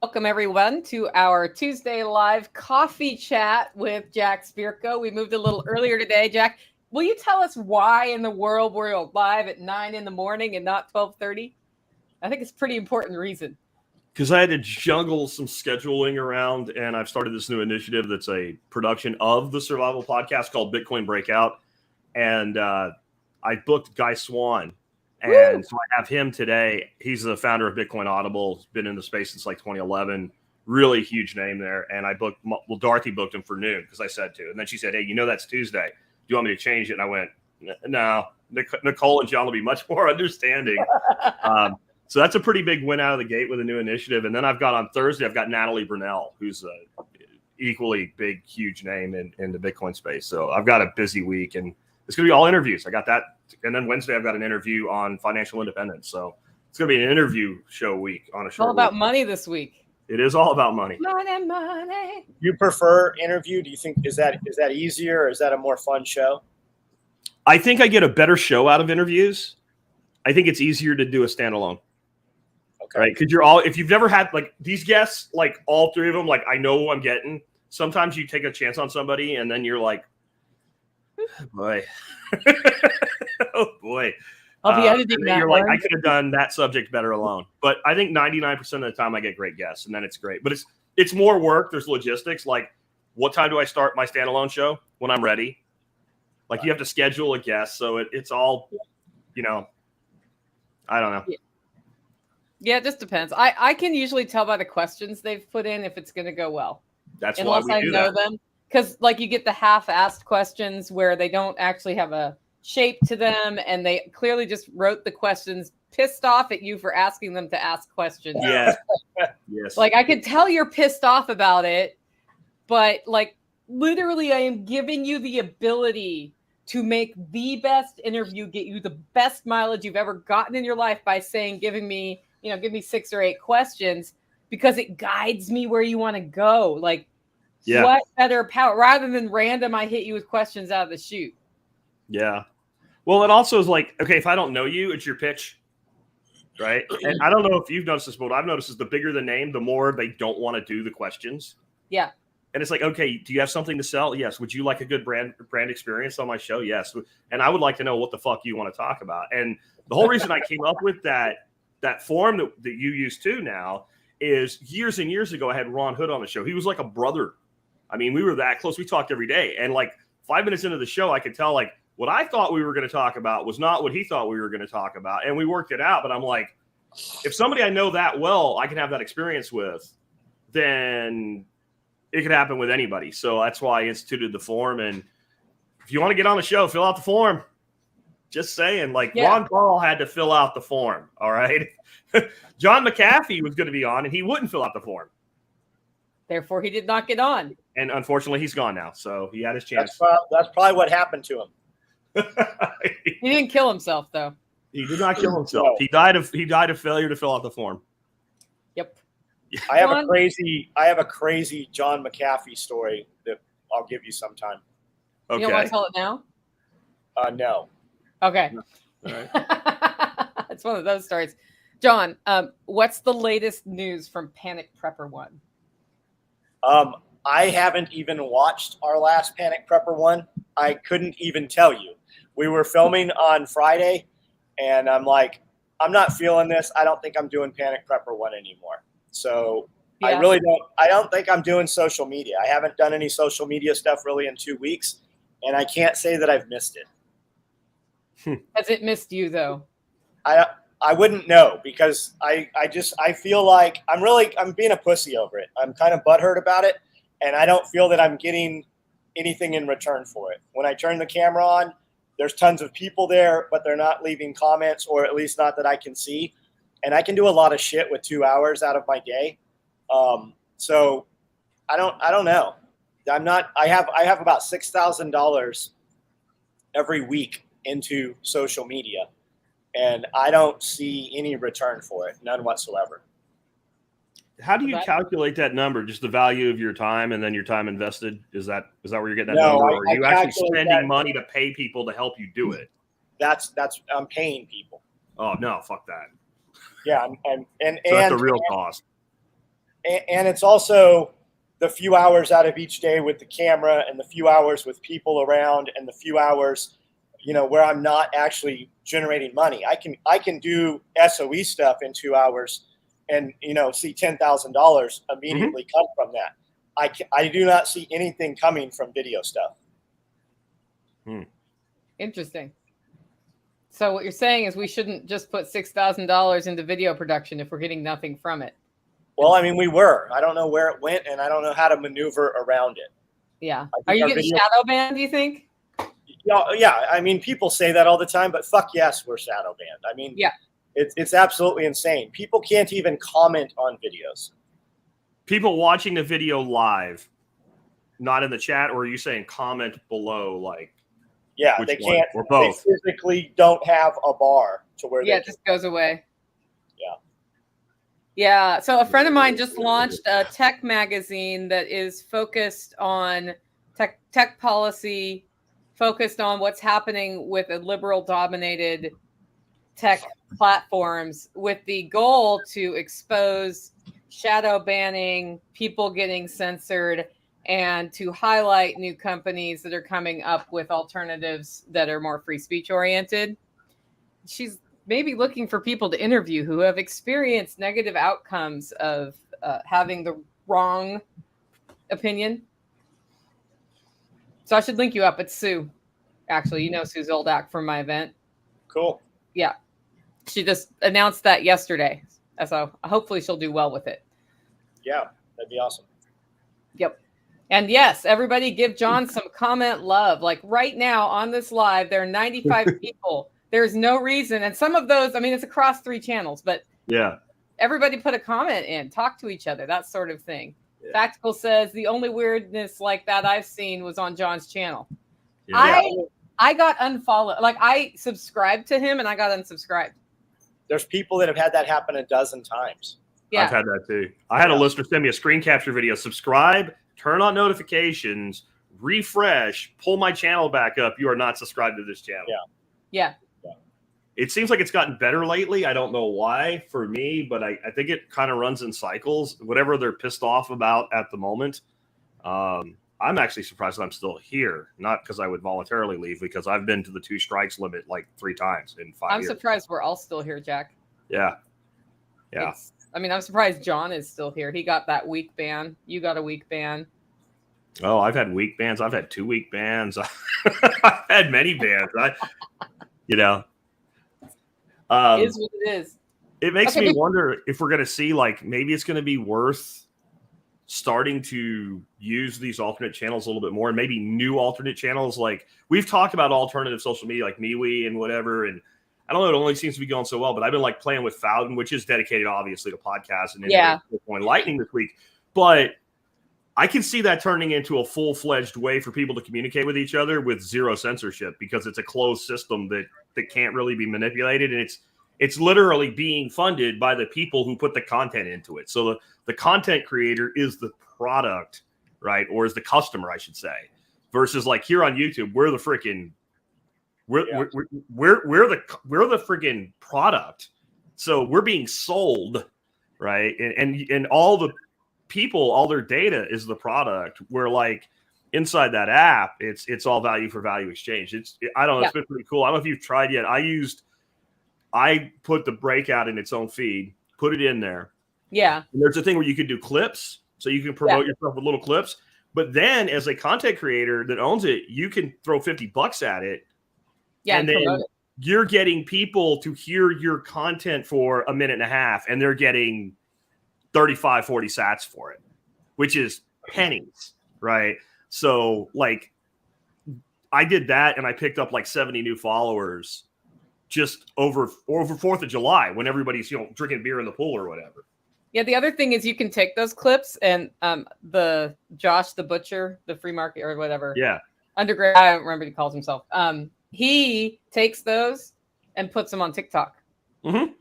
Welcome, everyone, to our Tuesday live coffee chat with Jack Spirko. We moved a little earlier today. Jack, will you tell us why in the world we're live at 9 in the morning and not 12:30? I think it's a pretty important reason. Because I had to juggle some scheduling around, and I've started this new initiative that's a production of the survival podcast called Bitcoin Breakout. And I booked Guy Swan. And so I have him today. He's the founder of Bitcoin Audible. He's been in the space since like 2011. Really huge name there. And I booked, well, Dorothy booked him for noon because I said to. And then she said, hey, you know that's Tuesday. Do you want me to change it? And I went, no. Nicole and John will be much more understanding. So that's a pretty big win out of the gate with a new initiative. And then I've got on Thursday, I've got Natalie Brunell, who's a equally big, huge name in the Bitcoin space. So I've got a busy week, and it's going to be all interviews. I got that. And then Wednesday, I've got an interview on financial independence. So it's going to be an interview show week on a short all about week. Money this week. It is all about money. Money. You prefer interview? Do you think is that easier, or is that a more fun show? I think I get a better show out of interviews. I think it's easier to do a standalone. Okay. Right? Because if you've never had like these guests, like all three of them, like I know who I'm getting. Sometimes you take a chance on somebody and then you're like, oh boy. Oh boy. I'll be editing that. You're like, I could have done that subject better alone. But I think 99% of the time I get great guests, and then it's great. But it's more work. There's logistics. Like, what time do I start my standalone show? When I'm ready. Like, you have to schedule a guest. So it's all, I don't know. Yeah, it just depends. I can usually tell by the questions they've put in if it's going to go well. That's why we do know that. them. Because, like, you get the half-assed questions where they don't actually have a shape to them, and they clearly just wrote the questions pissed off at you for asking them to ask questions. Yeah. Yes. Like, I could tell you're pissed off about it, but, like, literally I am giving you the ability to make the best interview, get you the best mileage you've ever gotten in your life by saying, give me 6 or 8 questions, because it guides me where you want to go. Like, what better power rather than random, I hit you with questions out of the chute. Yeah. Well, it also is like, okay, if I don't know you, it's your pitch, right? And I don't know if you've noticed this, but what I've noticed is the bigger the name, the more they don't want to do the questions. Yeah. And it's like, okay, do you have something to sell? Yes. Would you like a good brand experience on my show? Yes. And I would like to know what the fuck you want to talk about. And the whole reason I came up with that form that you use too now is years and years ago, I had Ron Hood on the show. He was like a brother. I mean, we were that close. We talked every day. And like 5 minutes into the show, I could tell like what I thought we were going to talk about was not what he thought we were going to talk about. And we worked it out. But I'm like, if somebody I know that well, I can have that experience with, then it could happen with anybody. So that's why I instituted the form. And if you want to get on the show, fill out the form. Just saying, like Ron Paul had to fill out the form. All right. John McAfee was going to be on and he wouldn't fill out the form. Therefore, he did not get on. And unfortunately, he's gone now. So he had his chance. That's probably what happened to him. He didn't kill himself, though. He did not kill himself. No. He died of failure to fill out the form. Yep. I have a crazy John McAfee story that I'll give you sometime. Okay. You don't want to tell it now? No. Okay. All right. It's one of those stories. John, what's the latest news from Panic Prepper 1? I haven't even watched our last Panic Prepper 1. I couldn't even tell you. We were filming on Friday, and I'm like, I'm not feeling this. I don't think I'm doing Panic Prepper 1 anymore. So I don't think I'm doing social media. I haven't done any social media stuff really in 2 weeks, and I can't say that I've missed it. Has it missed you though? I wouldn't know, because I feel like I'm being a pussy over it. I'm kind of butthurt about it, and I don't feel that I'm getting anything in return for it. When I turn the camera on, there's tons of people there, but they're not leaving comments, or at least not that I can see. And I can do a lot of shit with 2 hours out of my day. So I don't know. I have about $6,000 every week into social media, and I don't see any return for it, none whatsoever. How do you calculate that number? Just the value of your time and then your time invested? Is that where you're getting that number? Or are you actually spending money to pay people to help you do it? That's I'm paying people. Oh no, fuck that. Yeah, and that's the real cost. And it's also the few hours out of each day with the camera and the few hours with people around and the few hours, where I'm not actually generating money. I can do SOE stuff in 2 hours and, see $10,000 immediately come from that. I do not see anything coming from video stuff. Interesting. So what you're saying is we shouldn't just put $6,000 into video production if we're getting nothing from it. Well, I mean, we were. I don't know where it went, and I don't know how to maneuver around it. Yeah. Are you getting shadow banned, do you think? Yeah. I mean, people say that all the time, but fuck yes, we're shadow banned. I mean, yeah, it's absolutely insane. People can't even comment on videos. People watching the video live, not in the chat, or are you saying comment below? Like, yeah, they can't. Or both. They physically don't have a bar to where it just goes away. Yeah. Yeah. So a friend of mine just launched a tech magazine that is focused on tech policy, focused on what's happening with a liberal-dominated tech platforms, with the goal to expose shadow banning, people getting censored, and to highlight new companies that are coming up with alternatives that are more free speech oriented. She's maybe looking for people to interview who have experienced negative outcomes of having the wrong opinion. So I should link you up. It's Sue. Actually, Sue Zoldak from my event. Cool. Yeah. She just announced that yesterday. So hopefully she'll do well with it. Yeah, that'd be awesome. Yep. And yes, everybody give John some comment love. Like right now on this live, there are 95 people. There's no reason. And some of those, I mean, it's across 3 channels, but yeah, everybody put a comment in, talk to each other, that sort of thing. Yeah. Tactical says the only weirdness like that I've seen was on John's channel. Yeah. I got unfollowed. Like I subscribed to him and I got unsubscribed. There's people that have had that happen a dozen times. Yeah. I've had that too. I had a listener send me a screen capture video, subscribe, turn on notifications, refresh, pull my channel back up. You are not subscribed to this channel. Yeah. It seems like it's gotten better lately. I don't know why for me, but I think it kind of runs in cycles. Whatever they're pissed off about at the moment. I'm actually surprised that I'm still here. Not because I would voluntarily leave, because I've been to the 2 strikes limit like 3 times in 5 years. I'm surprised we're all still here, Jack. Yeah. I'm surprised John is still here. He got that week ban. You got a week ban. Oh, I've had week bans. I've had 2 week bans. I've had many bans. It is what it is. It makes me wonder if we're going to see, like, maybe it's going to be worth starting to use these alternate channels a little bit more, and maybe new alternate channels. Like we've talked about alternative social media like MeWe and whatever. And I don't know, it only seems to be going so well, but I've been like playing with Fountain, which is dedicated obviously to podcasts and Bitcoin Lightning this week. But I can see that turning into a full-fledged way for people to communicate with each other with zero censorship, because it's a closed system that can't really be manipulated. And it's literally being funded by the people who put the content into it. So the content creator is the product, right? Or is the customer, I should say, versus like here on YouTube, we're the freaking, we're the freaking product. So we're being sold, right? And all the people, all their data is the product. We're like inside that app, it's all value for value exchange. I don't know, it's been pretty cool. I don't know if you've tried yet. I put the breakout in its own feed, put it in there. Yeah. And there's a thing where you can do clips, so you can promote yourself with little clips. But then as a content creator that owns it, you can throw $50 at it. Yeah. And then you're getting people to hear your content for a minute and a half, and they're getting 35, 40 sats for it, which is pennies, right? So like I did that and I picked up like 70 new followers just over 4th of July when everybody's, drinking beer in the pool or whatever. Yeah. The other thing is you can take those clips and the Josh, the butcher, the free market or whatever. Yeah. Undergrad. I don't remember what he calls himself. He takes those and puts them on TikTok. Mm-hmm.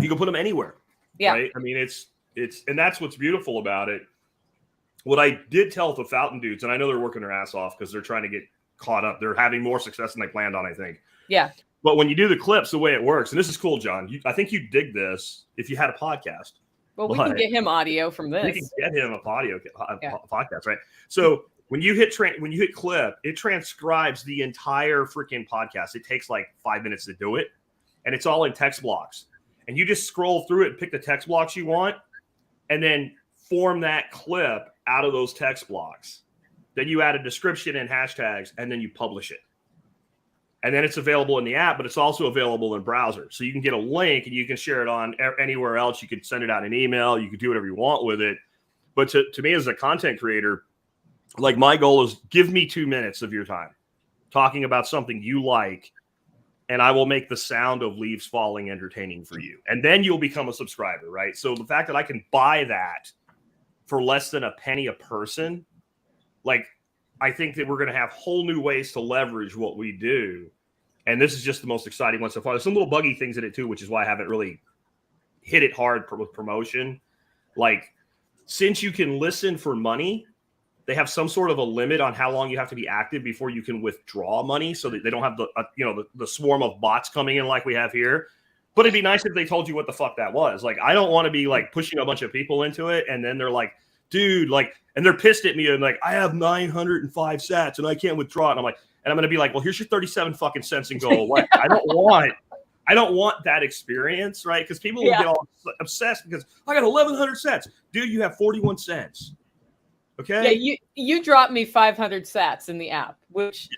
You can put them anywhere. Yeah. Right? I mean, it's, and that's what's beautiful about it. What I did tell the Fountain dudes, and I know they're working their ass off because they're trying to get caught up. They're having more success than they planned on, I think. Yeah. But when you do the clips, the way it works, and this is cool, John, I think you'd dig this if you had a podcast. Well, we can get him audio from this. We can get him a podcast, right? So when you hit clip, it transcribes the entire freaking podcast. It takes like 5 minutes to do it, and it's all in text blocks. And you just scroll through it and pick the text blocks you want, and then form that clip out of those text blocks. Then you add a description and hashtags, and then you publish it. And then it's available in the app, but it's also available in browser. So you can get a link and you can share it on anywhere else. You could send it out an email. You could do whatever you want with it. But to me as a content creator, like my goal is give me 2 minutes of your time talking about something you like, and I will make the sound of leaves falling entertaining for you. And then you'll become a subscriber, right? So the fact that I can buy that for less than a penny a person, like, I think that we're going to have whole new ways to leverage what we do. And this is just the most exciting one so far. There's some little buggy things in it too, which is why I haven't really hit it hard with promotion. Like, since you can listen for money, they have some sort of a limit on how long you have to be active before you can withdraw money, so that they don't have the swarm of bots coming in like we have here. But it'd be nice if they told you what the fuck that was. Like, I don't want to be like pushing a bunch of people into it, and then they're like, dude, like, and they're pissed at me and like, I have 905 sats and I can't withdraw it. And I'm like, and I'm going to be like, well, here's your 37 fucking cents and go away. I don't want that experience, right? Because people will get all obsessed because I got 1,100 sats. Dude, you have 41 cents. Okay. Yeah, you dropped me 500 sats in the app, which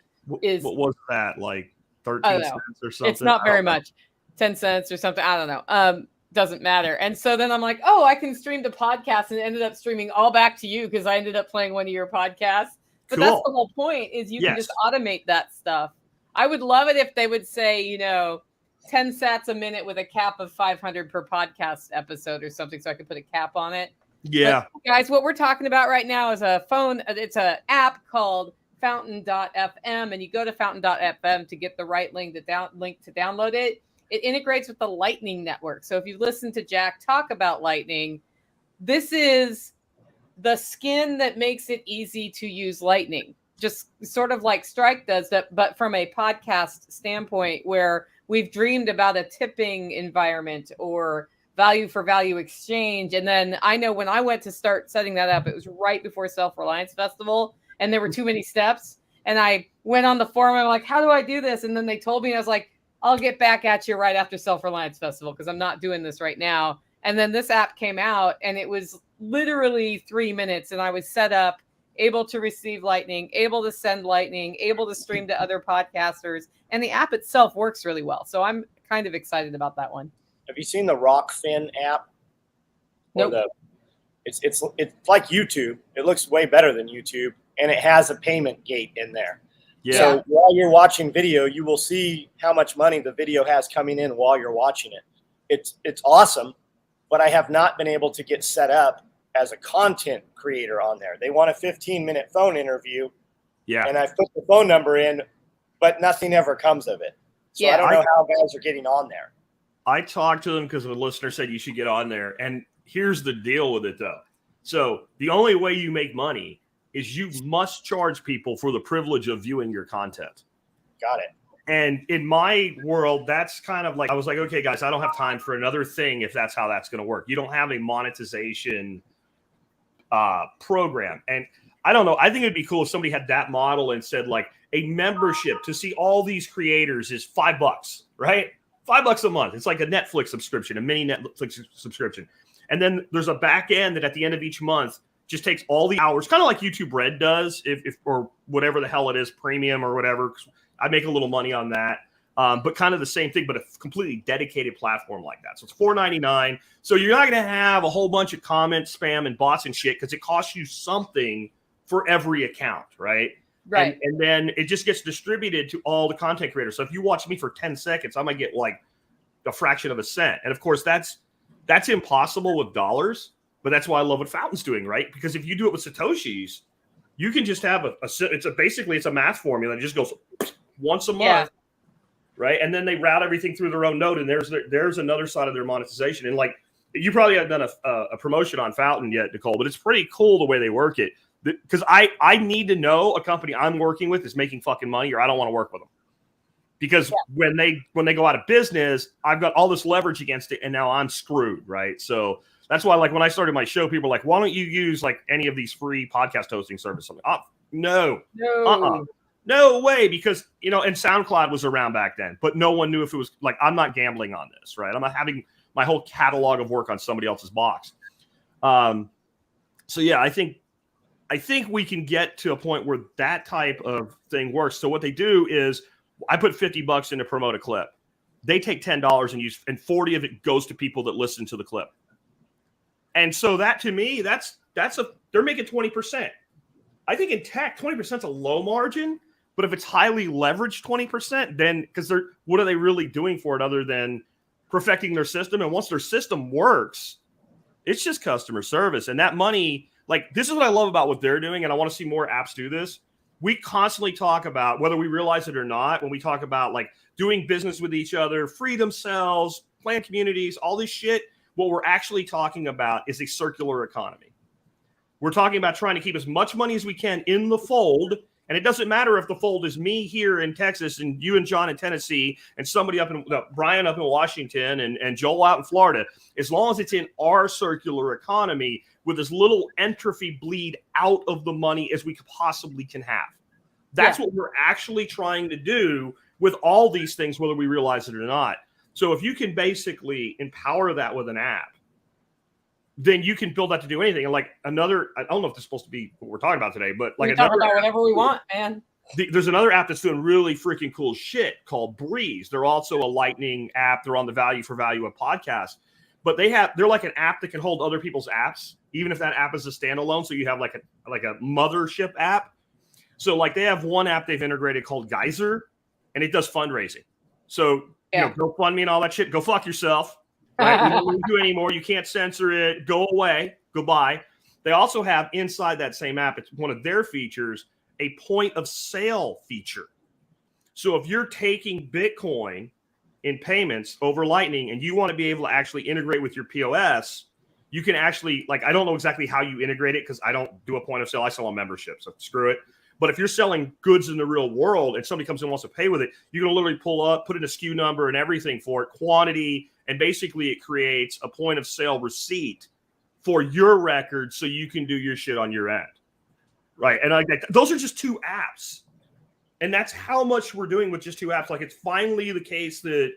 is what was that, like 13 cents or something? It's not very much, 10 cents or something. I don't know. Doesn't matter. And so then I'm like, oh, I can stream the podcast, and ended up streaming all back to you because I ended up playing one of your podcasts. But cool. That's the whole point, is you can just automate that stuff. I would love it if they would say, 10 sats a minute with a cap of 500 per podcast episode or something, so I could put a cap on it. Yeah. But, guys, what we're talking about right now is it's an app called fountain.fm, and you go to fountain.fm to get the right link to download it. It integrates with the Lightning Network. So if you listen to Jack talk about Lightning, this is the skin that makes it easy to use Lightning. Just sort of like Strike does that, but from a podcast standpoint, where we've dreamed about a tipping environment or value for value exchange. And then I know when I went to start setting that up, it was right before Self-Reliance Festival, and there were too many steps. And I went on the forum, I'm like, how do I do this? And then they told me, and I was like, I'll get back at you right after Self-Reliance Festival because I'm not doing this right now. And then this app came out, and it was literally 3 minutes, and I was set up, able to receive Lightning, able to send Lightning, able to stream to other podcasters, and the app itself works really well. So I'm kind of excited about that one. Have you seen the Rockfin app? Nope. It's like YouTube. It looks way better than YouTube, and it has a payment gate in there. Yeah. So while you're watching video, you will see how much money the video has coming in while you're watching it. It's awesome, but I have not been able to get set up as a content creator on there. They want a 15-minute phone interview. Yeah. And I've put the phone number in, but nothing ever comes of it. So I don't know how guys are getting on there. I talked to them because a listener said you should get on there. And here's the deal with it, though. So the only way you make money is you must charge people for the privilege of viewing your content. Got it. And in my world, that's kind of like, I was like, okay, guys, I don't have time for another thing if that's how that's going to work. You don't have a monetization program. And I don't know. I think it'd be cool if somebody had that model and said like a membership to see all these creators is $5, right? $5 a month. It's like a Netflix subscription, a mini Netflix subscription. And then there's a back end that at the end of each month just takes all the hours, kind of like YouTube Red does, if or whatever the hell it is, premium or whatever. I make a little money on that, but kind of the same thing, but a completely dedicated platform like that. So it's $4.99. So you're not going to have a whole bunch of comments, spam, and bots and shit because it costs you something for every account, right? Right. And then it just gets distributed to all the content creators. So if you watch me for 10 seconds, I might get like a fraction of a cent. And of course, that's impossible with dollars. But that's why I love what Fountain's doing, right? Because if you do it with Satoshis, you can just have basically it's a math formula. It just goes once a month, right? And then they route everything through their own node, and there's another side of their monetization. And like you probably haven't done a promotion on Fountain yet, Nicole, but it's pretty cool the way they work it. Because I need to know a company I'm working with is making fucking money, or I don't want to work with them. Because when they go out of business, I've got all this leverage against it, and now I'm screwed, right? So That's why, like, when I started my show, people were like, why don't you use like any of these free podcast hosting services? No. No way, because, you know, and SoundCloud was around back then, but no one knew if it was like, I'm not gambling on this, right? I'm not having my whole catalog of work on somebody else's box. So yeah, I think we can get to a point where that type of thing works. So what they do is I put $50 in to promote a clip. They take $10 and 40 of it goes to people that listen to the clip. And so that, to me, they're making 20%. I think in tech, 20% is a low margin. But if it's highly leveraged 20%, then because what are they really doing for it other than perfecting their system? And once their system works, it's just customer service. And that money, like, this is what I love about what they're doing. And I want to see more apps do this. We constantly talk about, whether we realize it or not, when we talk about like doing business with each other, free themselves, plan communities, all this shit, what we're actually talking about is a circular economy. We're talking about trying to keep as much money as we can in the fold. And it doesn't matter if the fold is me here in Texas and you and John in Tennessee and somebody Brian up in Washington and Joel out in Florida. As long as it's in our circular economy with as little entropy bleed out of the money as we possibly can have. That's what we're actually trying to do with all these things, whether we realize it or not. So if you can basically empower that with an app, then you can build that to do anything. And like I don't know if this is supposed to be what we're talking about today, but like we talk about whatever we want, man. There's another app that's doing really freaking cool shit called Breeze. They're also a Lightning app. They're on the value for value of podcast, but they're like an app that can hold other people's apps, even if that app is a standalone. So you have like a mothership app. So like they have one app they've integrated called Geyser, and it does fundraising. So you know, GoFundMe and all that shit. Go fuck yourself. Right? We don't do anymore. You can't censor it. Go away. Goodbye. They also have inside that same app, it's one of their features, a point of sale feature. So if you're taking Bitcoin in payments over Lightning and you want to be able to actually integrate with your POS, you can actually, like, I don't know exactly how you integrate it because I don't do a point of sale. I sell a membership, so screw it. But if you're selling goods in the real world and somebody comes in and wants to pay with it, you can literally pull up, put in a SKU number and everything for it, quantity, and basically it creates a point of sale receipt for your record so you can do your shit on your end. Right. And those are just two apps. And that's how much we're doing with just two apps. Like, it's finally the case that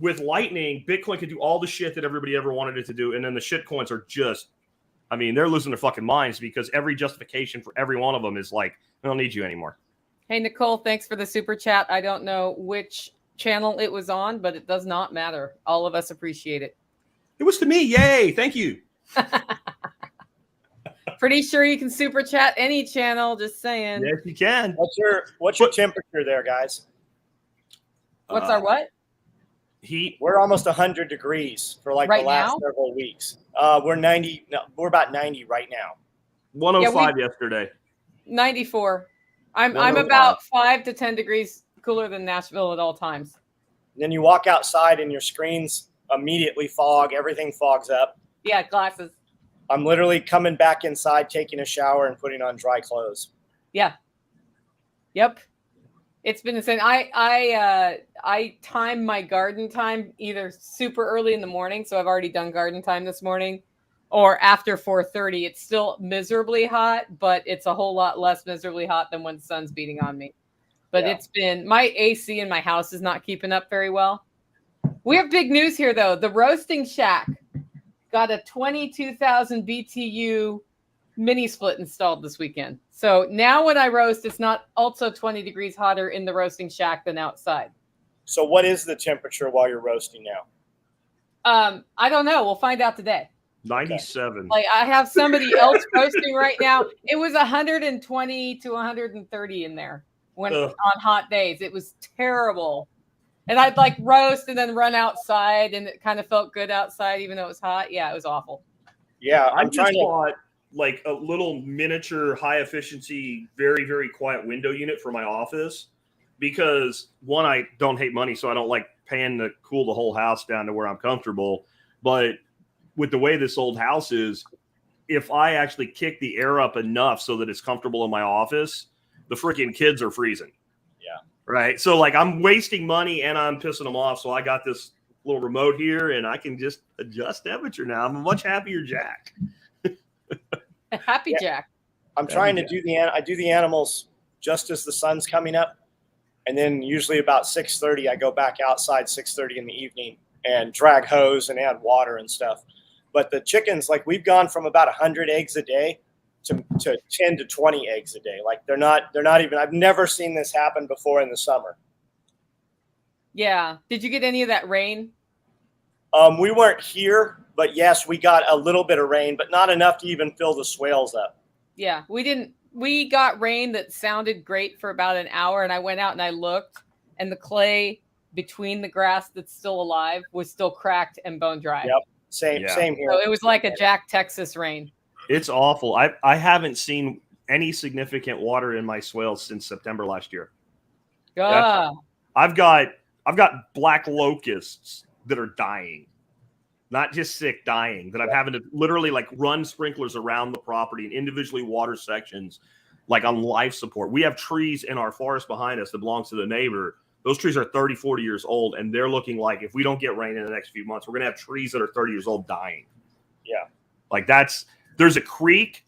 with Lightning, Bitcoin can do all the shit that everybody ever wanted it to do. And then the shit coins are just, I mean, they're losing their fucking minds because every justification for every one of them is like, I don't need you anymore. Hey, Nicole, thanks for the super chat. I don't know which channel it was on, but it does not matter. All of us appreciate it. It was to me. Yay. Thank you. Pretty sure you can super chat any channel. Just saying. Yes, you can. What's your temperature there, guys? What's our what? Heat. We're almost 100 degrees for like right the last now? several weeks. We're 90. No, we're about 90 right now. 105 yesterday. 94. I'm about 5 to 10 degrees cooler than Nashville at all times. And then you walk outside and your screens immediately fog. Everything fogs up. Yeah, glasses. I'm literally coming back inside, taking a shower, and putting on dry clothes. Yeah. Yep. It's been insane. I time my garden time either super early in the morning, so I've already done garden time this morning, or after 4:30. It's still miserably hot, but it's a whole lot less miserably hot than when the sun's beating on me. But It's been, my AC in my house is not keeping up very well. We have big news here, though. The Roasting Shack got a 22,000 BTU mini split installed this weekend. So now when I roast, it's not also 20 degrees hotter in the Roasting Shack than outside. So what is the temperature while you're roasting now? I don't know. We'll find out today. 97. Like, I have somebody else roasting right now. It was 120 to 130 in there on hot days. It was terrible. And I'd like roast and then run outside, and it kind of felt good outside, even though it was hot. Yeah, it was awful. Yeah, I'm trying to bought like a little miniature, high efficiency, very, very quiet window unit for my office because, one, I don't hate money, so I don't like paying to cool the whole house down to where I'm comfortable. But with the way this old house is, if I actually kick the air up enough so that it's comfortable in my office, the freaking kids are freezing. Yeah. Right. So like I'm wasting money and I'm pissing them off. So I got this little remote here, and I can just adjust temperature now. I'm a much happier Jack. Happy Jack. I'm trying to do the animals just as the sun's coming up, and then usually about 6:30 I go back outside 6:30 in the evening and drag hose and add water and stuff. But the chickens, like we've gone from about 100 eggs a day to 10 to 20 eggs a day. Like they're not even. I've never seen this happen before in the summer. Yeah. Did you get any of that rain? We weren't here, but yes, we got a little bit of rain, but not enough to even fill the swales up. Yeah, we didn't. We got rain that sounded great for about an hour, and I went out and I looked, and the clay between the grass that's still alive was still cracked and bone dry. Yep, same here. So it was like a Jack Texas rain. It's awful. I haven't seen any significant water in my swales since September last year. I've got black locusts that are dying. Not just sick, dying, that I'm having to literally like run sprinklers around the property and individually water sections like on life support. We have trees in our forest behind us that belongs to the neighbor. Those trees are 30, 40 years old, and they're looking like if we don't get rain in the next few months, we're going to have trees that are 30 years old dying. Yeah. Like there's a creek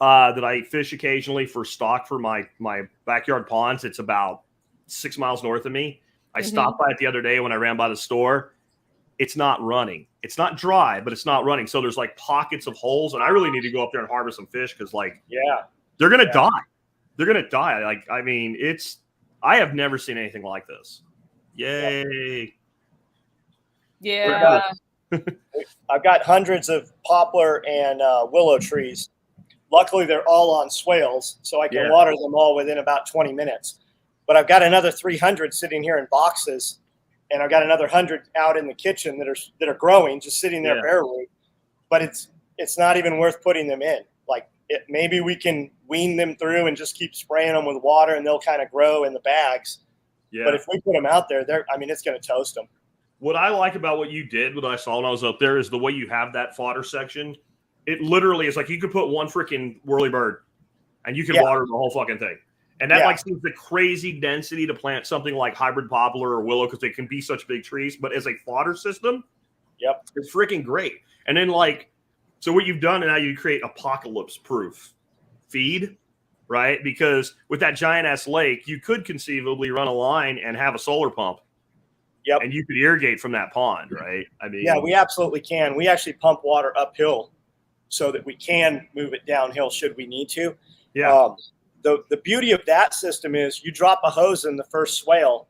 that I fish occasionally for stock for my backyard ponds. It's about 6 miles north of me. I stopped by it the other day when I ran by the store. It's not running. It's not dry, but it's not running. So there's like pockets of holes, and I really need to go up there and harvest some fish because they're going to die. They're going to die. Like, I mean, I have never seen anything like this. Yay. Yeah. I've got hundreds of poplar and willow trees. Luckily, they're all on swales, so I can water them all within about 20 minutes. But I've got another 300 sitting here in boxes, and I've got another 100 out in the kitchen that are growing, just sitting there bare root. But it's not even worth putting them in. Like maybe we can wean them through and just keep spraying them with water, and they'll kind of grow in the bags. Yeah. But if we put them out there, it's going to toast them. What I like about what you did, what I saw when I was up there, is the way you have that fodder section. It literally is like you could put one freaking whirlybird, and you can water the whole fucking thing. And that like seems the crazy density to plant something like hybrid poplar or willow because they can be such big trees. But as a fodder system, it's freaking great. And then so what you've done, and now you create apocalypse-proof feed, right? Because with that giant-ass lake, you could conceivably run a line and have a solar pump. Yep. And you could irrigate from that pond, right? I mean, yeah, we absolutely can. We actually pump water uphill so that we can move it downhill should we need to. Yeah. The beauty of that system is you drop a hose in the first swale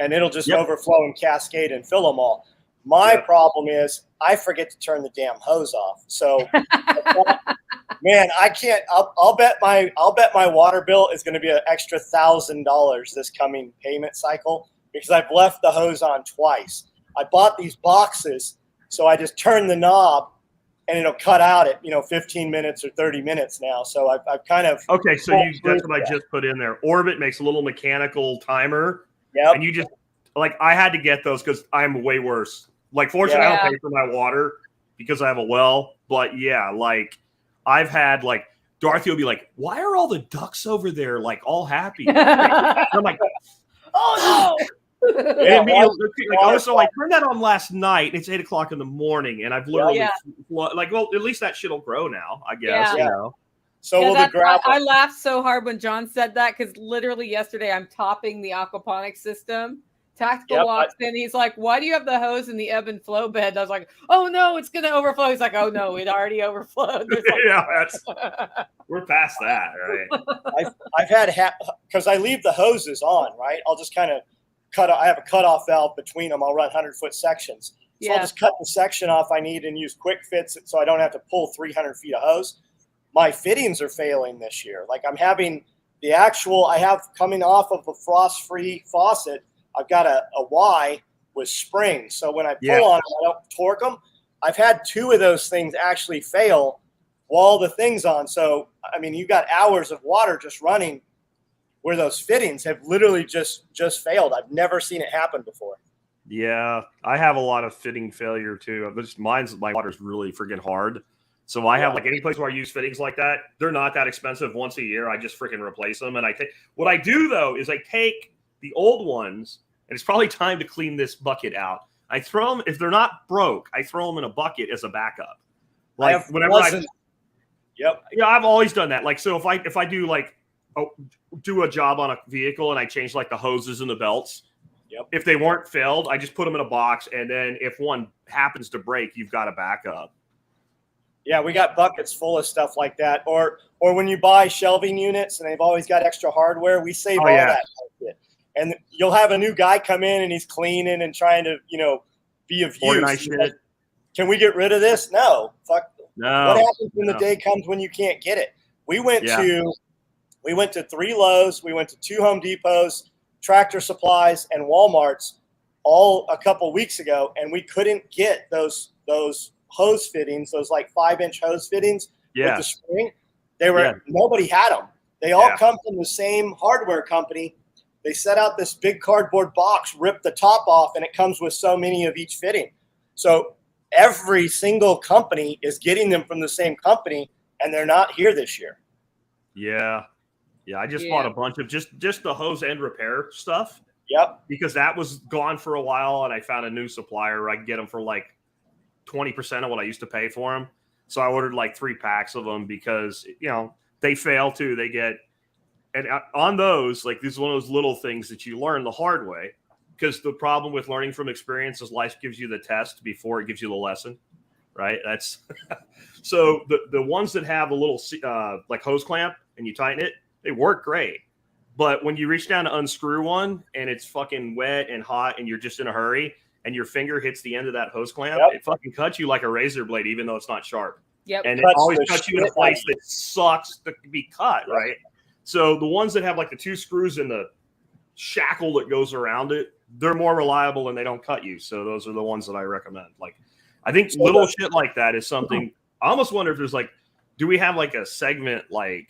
and it'll just overflow and cascade and fill them all. My problem is I forget to turn the damn hose off. So man, I can't, I'll bet my water bill is going to be an extra $1,000 this coming payment cycle because I've left the hose on twice. I bought these boxes, so I just turn the knob and it'll cut out at 15 minutes or 30 minutes now. So I've kind of that's what I just put in there. Orbit makes a little mechanical timer, and you just I had to get those because I'm way worse. Fortunately, I don't pay for my water because I have a well. But I've had Dorothy will be like, "Why are all the ducks over there all happy?" And I'm like, "Oh no." So I turned that on last night. It's 8 o'clock in the morning, and I've literally at least that shit'll grow now, I guess. So I laughed so hard when John said that because literally yesterday I'm topping the aquaponics system. Tactical walks in. He's like, "Why do you have the hose in the ebb and flow bed?" And I was like, "Oh no, it's gonna overflow." He's like, "Oh no, it already overflowed." We're past that, right? I've had because I leave the hoses on, right? I'll just kind of I have a cutoff valve between them. I'll run 100-foot sections. So I'll just cut the section off I need and use quick fits so I don't have to pull 300 feet of hose. My fittings are failing this year. I'm having I have coming off of a frost-free faucet, I've got a Y with springs. So when I pull on them, I don't torque them. I've had 2 of those things actually fail while the thing's on. So, I mean, you've got hours of water just running where those fittings have literally just failed. I've never seen it happen before. Yeah, I have a lot of fitting failure too. My water's really freaking hard. So I have any place where I use fittings like that, they're not that expensive. Once a year, I just freaking replace them. And what I do though is I take the old ones, and it's probably time to clean this bucket out. I throw them if they're not broke. I throw them in a bucket as a backup. Like whenever Yep. Yeah, I've always done that. Like, so if I do like do a job on a vehicle and I change like the hoses and the belts, yep. If they weren't filled, I just put them in a box, and then if one happens to break, you've got a backup. Yeah, we got buckets full of stuff like that. Or when you buy shelving units and they've always got extra hardware, we save all that shit. And you'll have a new guy come in and he's cleaning and trying to, be of use. Shit. Can we get rid of this? No. Fuck. No. What happens when the day comes when you can't get it? We went to 3 Lowe's, we went to 2 Home Depots, Tractor Supplies, and Walmarts all a couple weeks ago, and we couldn't get those hose fittings, those like 5-inch hose fittings with the spring. Nobody had them. They all come from the same hardware company. They set out this big cardboard box, rip the top off, and it comes with so many of each fitting. So every single company is getting them from the same company, and they're not here this year. Yeah. I just bought a bunch of just the hose and repair stuff. Yep. Because that was gone for a while, and I found a new supplier where I can get them for like 20% of what I used to pay for them. So I ordered like 3 packs of them because, they fail too. They get, and on those, like, this is one of those little things that you learn the hard way, because the problem with learning from experience is life gives you the test before it gives you the lesson, right? That's so the ones that have a little like hose clamp and you tighten it, they work great. But when you reach down to unscrew one and it's fucking wet and hot and you're just in a hurry and your finger hits the end of that hose clamp, it fucking cuts you like a razor blade, even though it's not sharp. Yep. And it always cuts you in a place that sucks to be cut, right? So the ones that have like the 2 screws in the shackle that goes around it, they're more reliable and they don't cut you. So those are the ones that I recommend. Like, I think little shit like that is something. I almost wonder if there's like, do we have like a segment like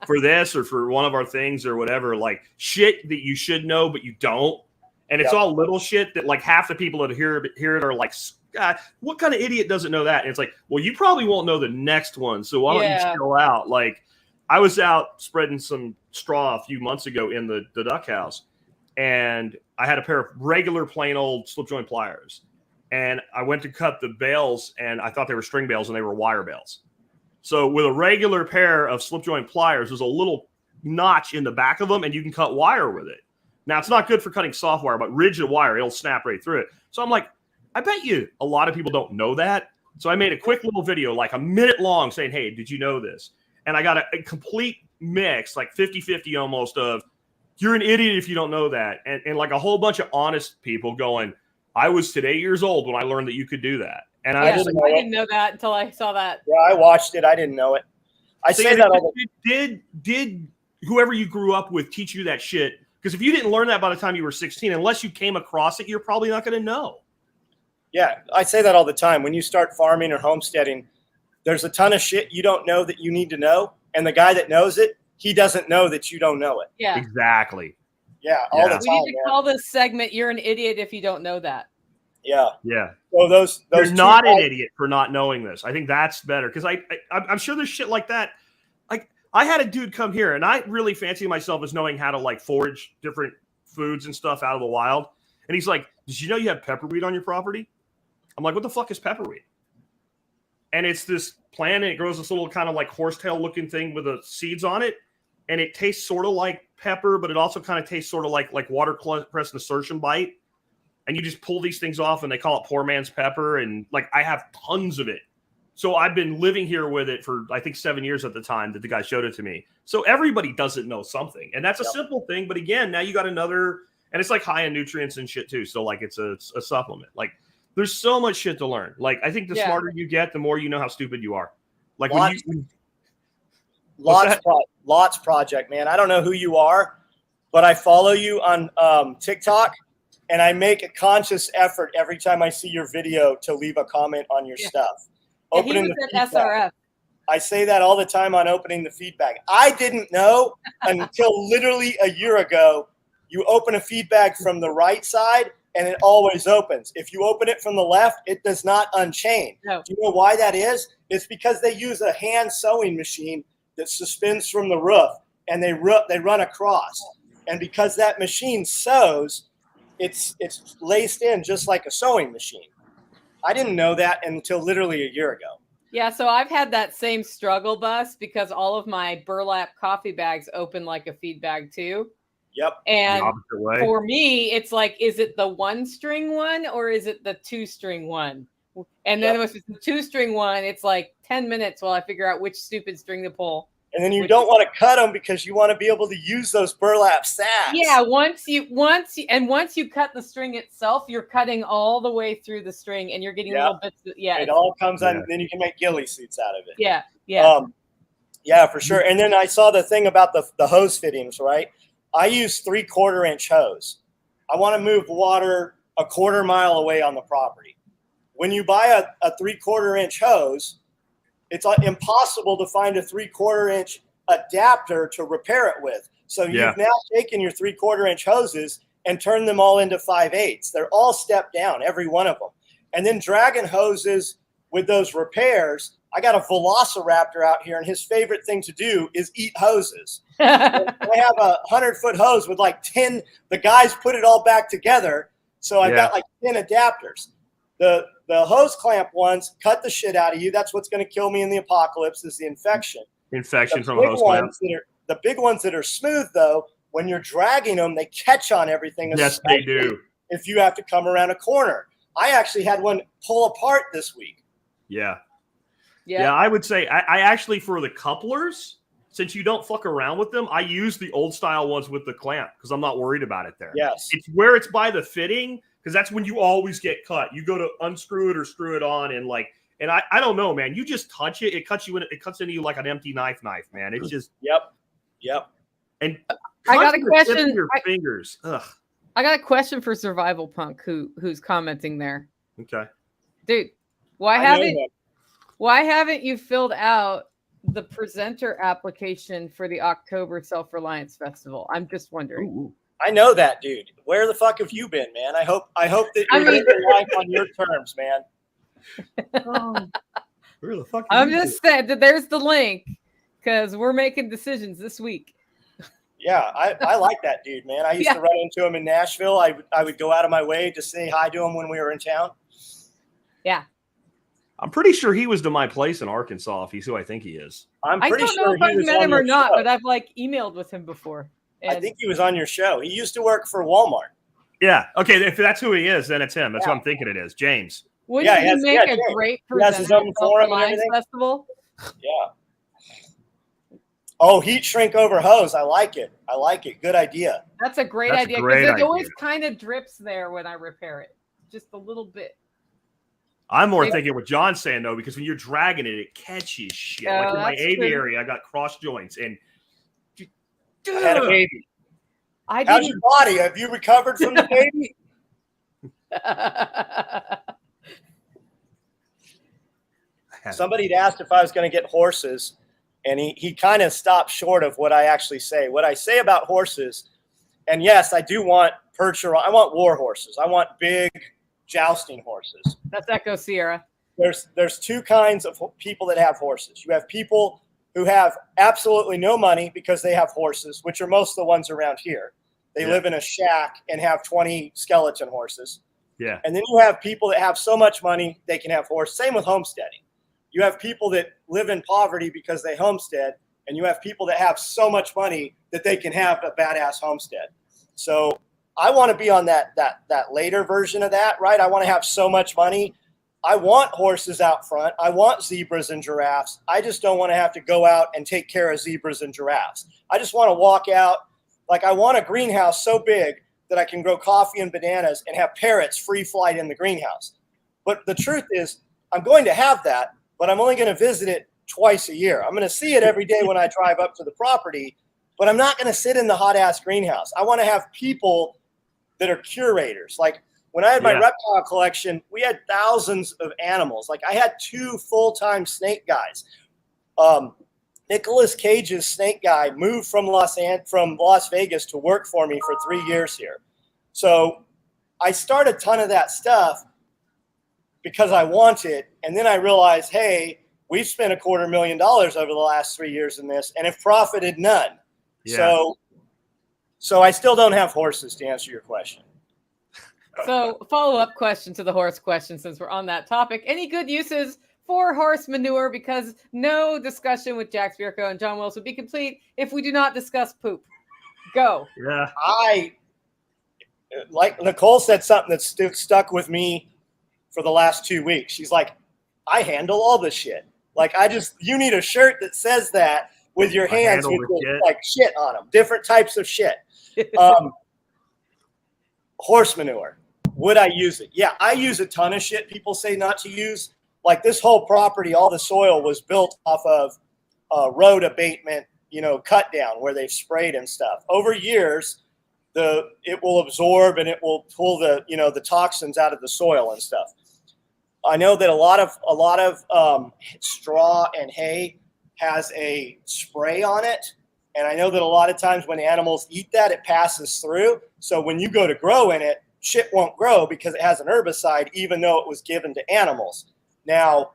for this or for one of our things or whatever, like shit that you should know but you don't, and it's all little shit that like half the people that hear it are like, God, what kind of idiot doesn't know that? And it's like, well, you probably won't know the next one, so why don't you chill out? Like, I was out spreading some straw a few months ago in the duck house, and I had a pair of regular plain old slip joint pliers, and I went to cut the bales, and I thought they were string bales, and they were wire bales. So with a regular pair of slip joint pliers, there's a little notch in the back of them, and you can cut wire with it. Now, it's not good for cutting soft wire, but rigid wire, it'll snap right through it. So I'm like, I bet you a lot of people don't know that. So I made a quick little video, like a minute long, saying, hey, did you know this? And I got a complete mix, like 50-50 almost, of you're an idiot if you don't know that. And like a whole bunch of honest people going, I was today years old when I learned that you could do that. And I didn't know that until I saw that. Yeah, I watched it. I didn't know it. I say that did whoever you grew up with teach you that shit? Because if you didn't learn that by the time you were 16, unless you came across it, you're probably not going to know. Yeah, I say that all the time. When you start farming or homesteading, there's a ton of shit you don't know that you need to know. And the guy that knows it, he doesn't know that you don't know it. Yeah, exactly. Yeah, all the time. We need to call this segment, You're an Idiot If You Don't Know That. Yeah. Yeah. So those you're not an idiot for not knowing this. I think that's better, because I'm sure there's shit like that. Like, I had a dude come here, and I really fancy myself as knowing how to like forage different foods and stuff out of the wild. And he's like, did you know you have pepperweed on your property? I'm like, what the fuck is pepperweed? And it's this plant, and it grows this little kind of like horsetail looking thing with the seeds on it. And it tastes sort of like pepper, but it also kind of tastes sort of like watercress nasturtium bite. And you just pull these things off, and they call it poor man's pepper. And like, I have tons of it. So I've been living here with it for, I think, 7 years at the time that the guy showed it to me. So everybody doesn't know something. And that's a simple thing. But again, now you got another, and it's like high in nutrients and shit too. So like, it's a supplement. Like, there's so much shit to learn. Like, I think the smarter you get, the more you know how stupid you are. Like, Lots Project, man. I don't know who you are, but I follow you on TikTok, and I make a conscious effort every time I see your video to leave a comment on your stuff. Yeah, he was at SRF. I say that all the time on opening the feedback. I didn't know until literally a year ago. You open a feedback from the right side, and it always opens. If you open it from the left, it does not unchain. No. Do you know why that is? It's because they use a hand sewing machine that suspends from the roof, and they run across. And because that machine sews, it's laced in just like a sewing machine. I didn't know that until literally a year ago. Yeah, so I've had that same struggle bus because all of my burlap coffee bags open like a feed bag too. Yep. And for me, it's like, is it the 1-string one or is it the 2-string one? And then if it's the 2-string one, it's like 10 minutes while I figure out which stupid string to pull. And then you don't want to cut them because you want to be able to use those burlap sacks. Yeah, once you cut the string itself, you're cutting all the way through the string, and you're getting little bits. It all comes on. Then you can make ghillie suits out of it. Yeah, for sure. And then I saw the thing about the hose fittings. Right, I use 3/4 inch hose. I want to move water a 1/4 mile away on the property. When you buy a 3/4 inch hose, it's impossible to find a 3/4 inch adapter to repair it with. So you've now taken your 3/4 inch hoses and turned them all into 5/8. They're all stepped down, every one of them. And then dragging hoses with those repairs. I got a velociraptor out here, and his favorite thing to do is eat hoses. I have a 100-foot hose with like 10. The guys put it all back together. So I've got like 10 adapters. The hose clamp ones cut the shit out of you. That's what's going to kill me in the apocalypse is the infection. From a hose clamp. The big ones that are smooth, though, when you're dragging them, they catch on everything. Yes, they do. If you have to come around a corner. I actually had one pull apart this week. Yeah, I would say I actually, for the couplers, since you don't fuck around with them, I use the old style ones with the clamp because I'm not worried about it there. Yes. It's where it's by the fitting, because that's when you always get cut. You go to unscrew it or screw it on, and I don't know, man. You just touch it, it cuts into you like an empty knife, man. It's just Yep. And I got a question. Your fingers. Ugh. I got a question for Survival Punk who's commenting there. Okay. Dude, why haven't you filled out the presenter application for the October Self-Reliance Festival? I'm just wondering. Ooh. I know that, dude. Where the fuck have you been, man? I hope that you're living life on your terms, man. Where the fuck? I'm just saying that there's the link because we're making decisions this week. Yeah, I like that dude, man. I used to run into him in Nashville. I would go out of my way to say hi to him when we were in town. Yeah. I'm pretty sure he was to my place in Arkansas, if he's who I think he is. I don't know if I've met him or not, but I've emailed with him before. I think he was on your show. He used to work for Walmart. Yeah. Okay. If that's who he is, then it's him. That's what I'm thinking it is. James. Wouldn't he make a great presenter his own forum and everything? Festival? Yeah. Oh, heat shrink over hose. I like it. Good idea. That's a great idea because it always kind of drips there when I repair it. Just a little bit. I'm more thinking what John's saying, though, because when you're dragging it, it catches shit. Like in my aviary, I got cross joints. And I had a baby. How's your body? Have you recovered from the baby? Somebody had asked if I was going to get horses, and he kind of stopped short of what I actually say. What I say about horses, and yes, I do want I want war horses. I want big jousting horses. That's Echo Sierra. There's two kinds of people that have horses. You have people who have absolutely no money because they have horses, which are most of the ones around here. They live in a shack and have 20 skeleton horses. Yeah. And then you have people that have so much money they can have horses. Same with homesteading. You have people that live in poverty because they homestead, and you have people that have so much money that they can have a badass homestead. So I want to be on that later version of that, right? I want to have so much money. I want horses out front. I want zebras and giraffes. I just don't want to have to go out and take care of zebras and giraffes. I just want to walk out. Like, I want a greenhouse so big that I can grow coffee and bananas and have parrots free flight in the greenhouse. But the truth is, I'm going to have that, but I'm only going to visit it twice a year. I'm going to see it every day when I drive up to the property, but I'm not going to sit in the hot ass greenhouse. I want to have people that are curators. Like, when I had my reptile collection, we had thousands of animals. Like, I had 2 full-time snake guys. Nicolas Cage's snake guy moved from Las Vegas to work for me for 3 years here. So I started a ton of that stuff because I want it. And then I realized, hey, we've spent $250,000 over the last 3 years in this and have profited none. Yeah. So I still don't have horses, to answer your question. So, follow-up question to the horse question, since we're on that topic. Any good uses for horse manure? Because no discussion with Jack Spirko and John Willis would be complete if we do not discuss poop. Go. Yeah. Like Nicole said something that's stuck with me for the last 2 weeks. She's like, I handle all this shit. Like, you need a shirt that says that with your hands with like shit on them, different types of shit. Horse manure. Would I use it? Yeah, I use a ton of shit people say not to use. Like this whole property, all the soil was built off of road abatement, cut down where they've sprayed and stuff. Over years, it will absorb and it will pull the toxins out of the soil and stuff. I know that a lot of straw and hay has a spray on it. And I know that a lot of times when animals eat that, it passes through. So when you go to grow in it, shit won't grow because it has an herbicide, even though it was given to animals. Now,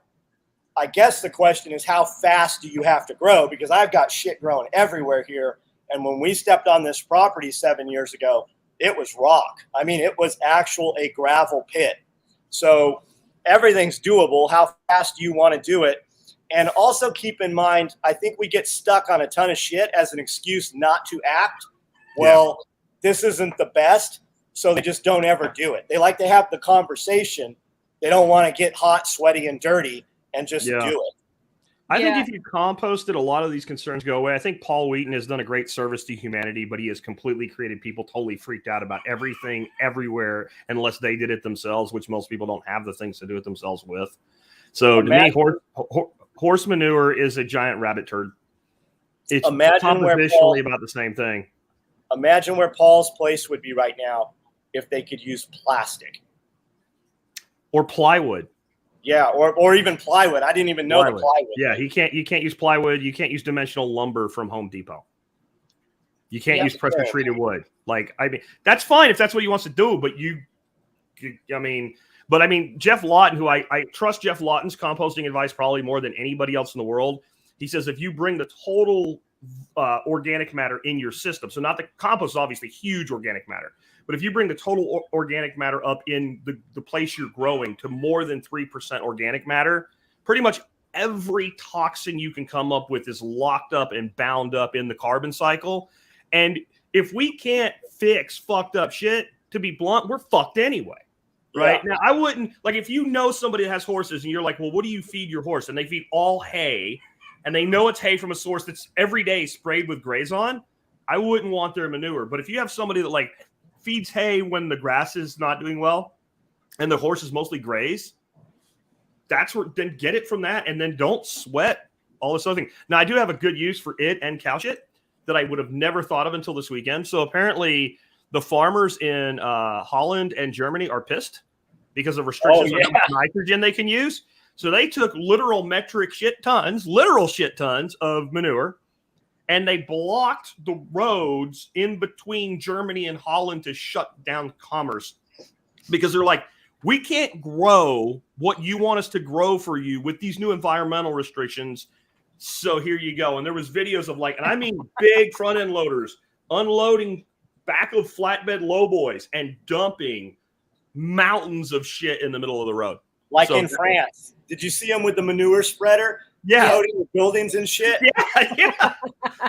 I guess the question is, how fast do you have to grow? Because I've got shit growing everywhere here. And when we stepped on this property 7 years ago, it was rock. I mean, it was a gravel pit. So everything's doable. How fast do you want to do it? And also keep in mind, I think we get stuck on a ton of shit as an excuse not to act. Well, This isn't the best, so they just don't ever do it. They like to have the conversation. They don't want to get hot, sweaty, and dirty and just do it. I think if you compost it, a lot of these concerns go away. I think Paul Wheaton has done a great service to humanity, but he has completely created people totally freaked out about everything, everywhere, unless they did it themselves, which most people don't have the things to do it themselves with. So to me, horse manure is a giant rabbit turd. It's compositionally about the same thing. Imagine where Paul's place would be right now if they could use plastic. Or plywood. Yeah, or even plywood. I didn't even know the plywood. Yeah, you can't use plywood. You can't use dimensional lumber from Home Depot. You can't use pressure treated wood. Like, I mean, that's fine if that's what he wants to do, but Jeff Lawton, who I trust Jeff Lawton's composting advice probably more than anybody else in the world. He says if you bring the total organic matter in your system, so not the compost is obviously huge organic matter, but if you bring the total organic matter up in the place you're growing to more than 3% organic matter, pretty much every toxin you can come up with is locked up and bound up in the carbon cycle. And if we can't fix fucked up shit, to be blunt, we're fucked anyway. Right. Yeah. Now, I wouldn't, like, if you know somebody that has horses and you're like, well, what do you feed your horse? And they feed all hay and they know it's hay from a source that's every day sprayed with Grazon, I wouldn't want their manure. But if you have somebody that like feeds hay when the grass is not doing well and the horses mostly graze, that's where, then get it from that and then don't sweat all this other thing. Now, I do have a good use for it and cow shit that I would have never thought of until this weekend. So apparently the farmers in Holland and Germany are pissed because of restrictions on how much nitrogen they can use. So they took literal shit tons of manure, and they blocked the roads in between Germany and Holland to shut down commerce because they're like, we can't grow what you want us to grow for you with these new environmental restrictions. So here you go. And there was videos of like, and I mean big front end loaders unloading back of flatbed lowboys and dumping mountains of shit in the middle of the road. Like in France. Did you see them with the manure spreader? Yeah. Loading the buildings and shit? Yeah.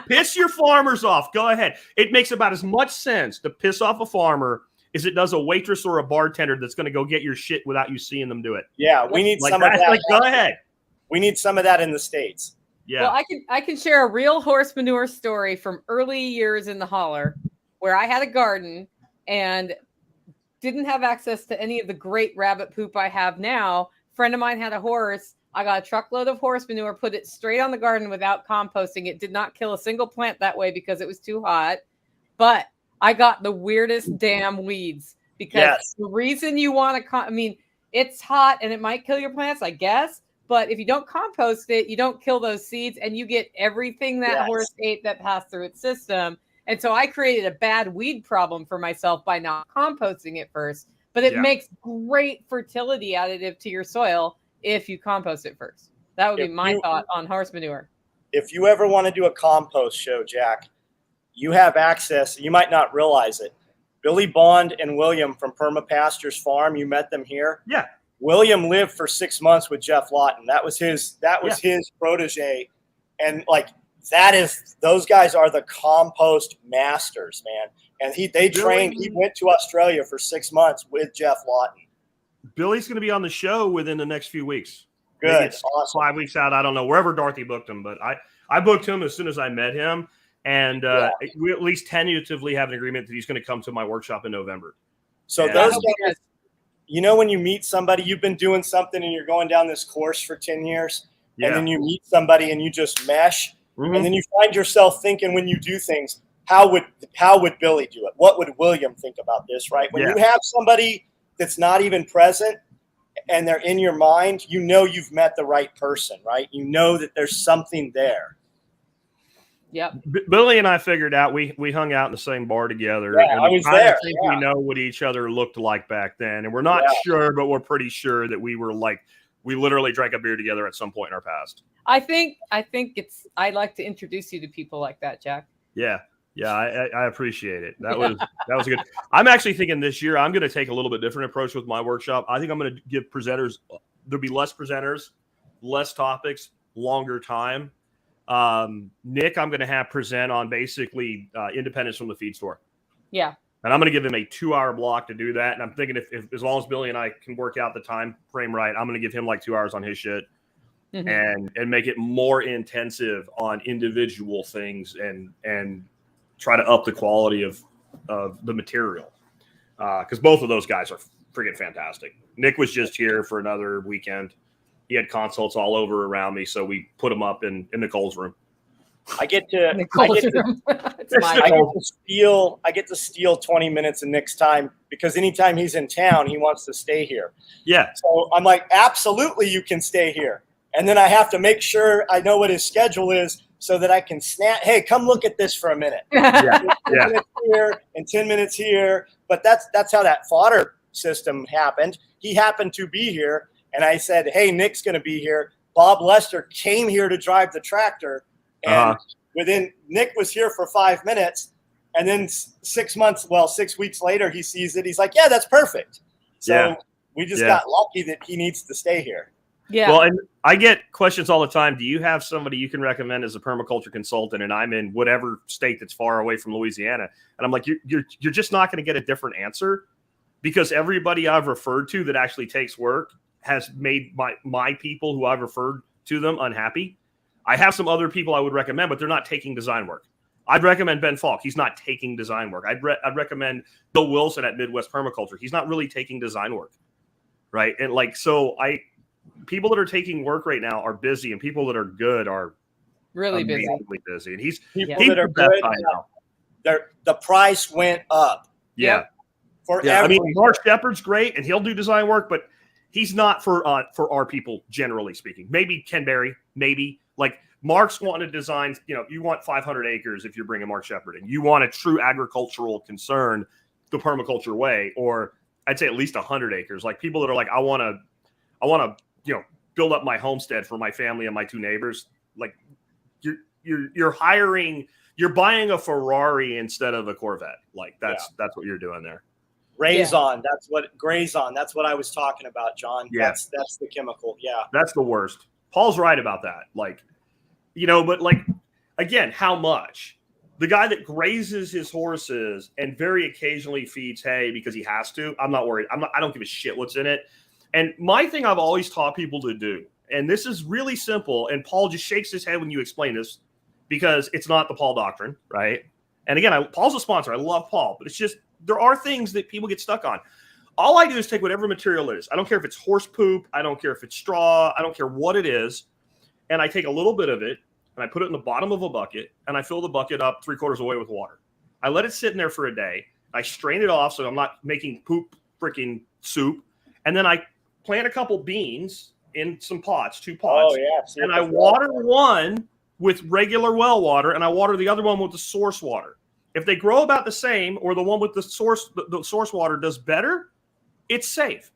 Piss your farmers off. Go ahead. It makes about as much sense to piss off a farmer as it does a waitress or a bartender that's going to go get your shit without you seeing them do it. Yeah, we need some of that. Like, go ahead. We need some of that in the States. Yeah. Well, I can share a real horse manure story from early years in the holler where I had a garden and didn't have access to any of the great rabbit poop I have now. A friend of mine had a horse. I got a truckload of horse manure, put it straight on the garden without composting. It did not kill a single plant that way because it was too hot. But I got the weirdest damn weeds because the reason you want to, it's hot and it might kill your plants, I guess. But if you don't compost it, you don't kill those seeds and you get everything that horse ate that passed through its system. And so I created a bad weed problem for myself by not composting it first. But it makes great fertility additive to your soil if you compost it first. That would be my thought on horse manure. If you ever want to do a compost show, Jack, you have access. You might not realize it, Billy Bond and William from Perma Pastures Farm. You met them here. Yeah. William lived for 6 months with Jeff Lawton. That was his protege. And like, those guys are the compost masters, man. And he went to Australia for 6 months with Jeff Lawton. Billy's going to be on the show within the next few weeks. Good. It's awesome. 5 weeks out. I don't know, wherever Dorothy booked him, but I booked him as soon as I met him. And we at least tentatively have an agreement that he's going to come to my workshop in November. So those guys, you know, when you meet somebody, you've been doing something and you're going down this course for 10 years, and then you meet somebody and you just mesh. Mm-hmm. And then you find yourself thinking, when you do things, how would Billy do it? What would William think about this, right? When you have somebody that's not even present and they're in your mind, you know you've met the right person, right? You know that there's something there. Yep. Billy and I figured out, we hung out in the same bar together. Yeah, and I was there. I think we know what each other looked like back then. And we're not sure, but we're pretty sure that we were like, we literally drank a beer together at some point in our past. I think I'd like to introduce you to people like that, Jack. Yeah. Yeah. I appreciate it. That was good. I'm actually thinking this year, I'm going to take a little bit different approach with my workshop. I think I'm going to give presenters, there'll be less presenters, less topics, longer time. Nick, I'm going to have present on basically independence from the feed store. Yeah. And I'm going to give him a 2-hour block to do that. And I'm thinking if as long as Billy and I can work out the time frame right, I'm going to give him like 2 hours on his shit and make it more intensive on individual things and try to up the quality of the material. Because both of those guys are freaking fantastic. Nick was just here for another weekend. He had consults all over around me, so we put him up in Nicole's room. I get to steal 20 minutes of Nick's time because anytime he's in town, he wants to stay here. Yeah. So I'm like, absolutely, you can stay here. And then I have to make sure I know what his schedule is so that I can snap. Hey, come look at this for a minute. 10 minutes here and 10 minutes here. But that's how that fodder system happened. He happened to be here. And I said, hey, Nick's going to be here. Bob Lester came here to drive the tractor. And Nick was here for 5 minutes. And then 6 weeks later, he sees it. He's like, yeah, that's perfect. So we just got lucky that he needs to stay here. Yeah. Well, and I get questions all the time. Do you have somebody you can recommend as a permaculture consultant? And I'm in whatever state that's far away from Louisiana. And I'm like, you're just not going to get a different answer because everybody I've referred to that actually takes work has made my people who I've referred to them unhappy. I have some other people I would recommend, but they're not taking design work. I'd recommend Ben Falk. He's not taking design work. I'd recommend Bill Wilson at Midwest Permaculture. He's not really taking design work, right? And people that are taking work right now are busy, and people that are good are really busy. And he's that are good now. The price went up. Yeah. I mean, Mark Shepard's great, and he'll do design work, but he's not for our people, generally speaking. Maybe Ken Berry, maybe. Like Mark's wanting to design, you want 500 acres if you're bringing Mark Shepard in. You want a true agricultural concern the permaculture way, or I'd say at least 100 acres. Like people that are like, I want to, build up my homestead for my family and my 2 neighbors. Like you're buying a Ferrari instead of a Corvette. Like that's what you're doing there. Grazon, that's what I was talking about, John. Yeah. That's the chemical. Yeah. That's the worst. Paul's right about that. But again, how much? The guy that grazes his horses and very occasionally feeds hay because he has to, I'm not worried. I don't give a shit what's in it. And my thing I've always taught people to do, and this is really simple, and Paul just shakes his head when you explain this because it's not the Paul doctrine, right? And again, Paul's a sponsor. I love Paul, but it's just, there are things that people get stuck on. All I do is take whatever material it is. I don't care if it's horse poop. I don't care if it's straw. I don't care what it is. And I take a little bit of it and I put it in the bottom of a bucket and I fill the bucket up 3/4 away with water. I let it sit in there for a day. I strain it off so I'm not making poop freaking soup. And then I plant a couple beans in some pots, 2 pots. Oh, yeah. And I water one with regular well water and I water the other one with the source water. If they grow about the same, or the one with the source water does better, it's safe.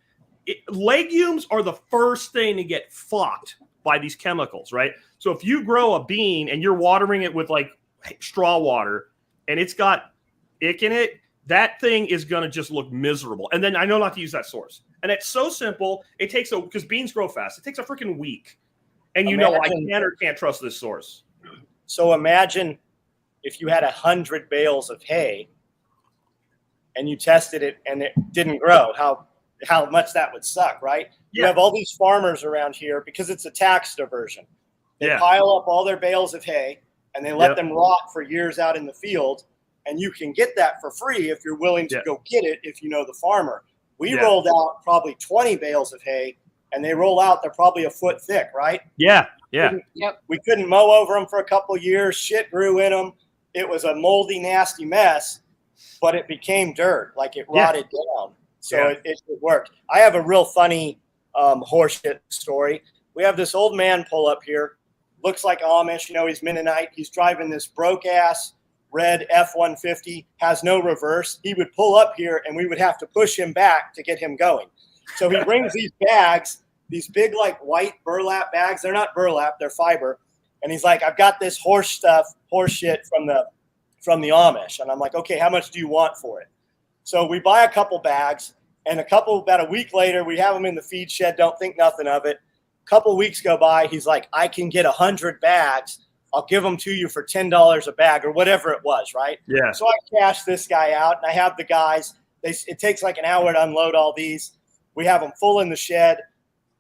Legumes are the first thing to get fucked by these chemicals, right? So if you grow a bean and you're watering it with like straw water and it's got ick in it, that thing is going to just look miserable. And then I know not to use that source. And it's so simple. It takes because beans grow fast. It takes a freaking week. And I can or can't trust this source. So imagine if you had 100 bales of hay and you tested it and it didn't grow, how much that would suck, right? Yeah. You have all these farmers around here because it's a tax diversion. They pile up all their bales of hay and they let them rot for years out in the field. And you can get that for free if you're willing to go get it if you know the farmer. We rolled out probably 20 bales of hay, and they roll out, they're probably a foot thick, right? Yeah, We couldn't mow over them for a couple of years. Shit grew in them. It was a moldy, nasty mess, but it became dirt. Like it rotted down. So it worked. I have a real funny horseshit story. We have this old man pull up here. Looks like Amish. You know, he's Mennonite. He's driving this broke-ass red F-150, has no reverse. He would pull up here and we would have to push him back to get him going. So he brings these bags, these big like white burlap bags. They're not burlap, they're fiber. And he's like, I've got this horse shit from the Amish. And I'm like, okay, how much do you want for it? So we buy a couple bags and about a week later, we have them in the feed shed, don't think nothing of it. A couple weeks go by, he's like, I can get 100 bags. I'll give them to you for $10 a bag or whatever it was, right? Yeah. So I cash this guy out, and I have the guys. It takes like an hour to unload all these. We have them full in the shed.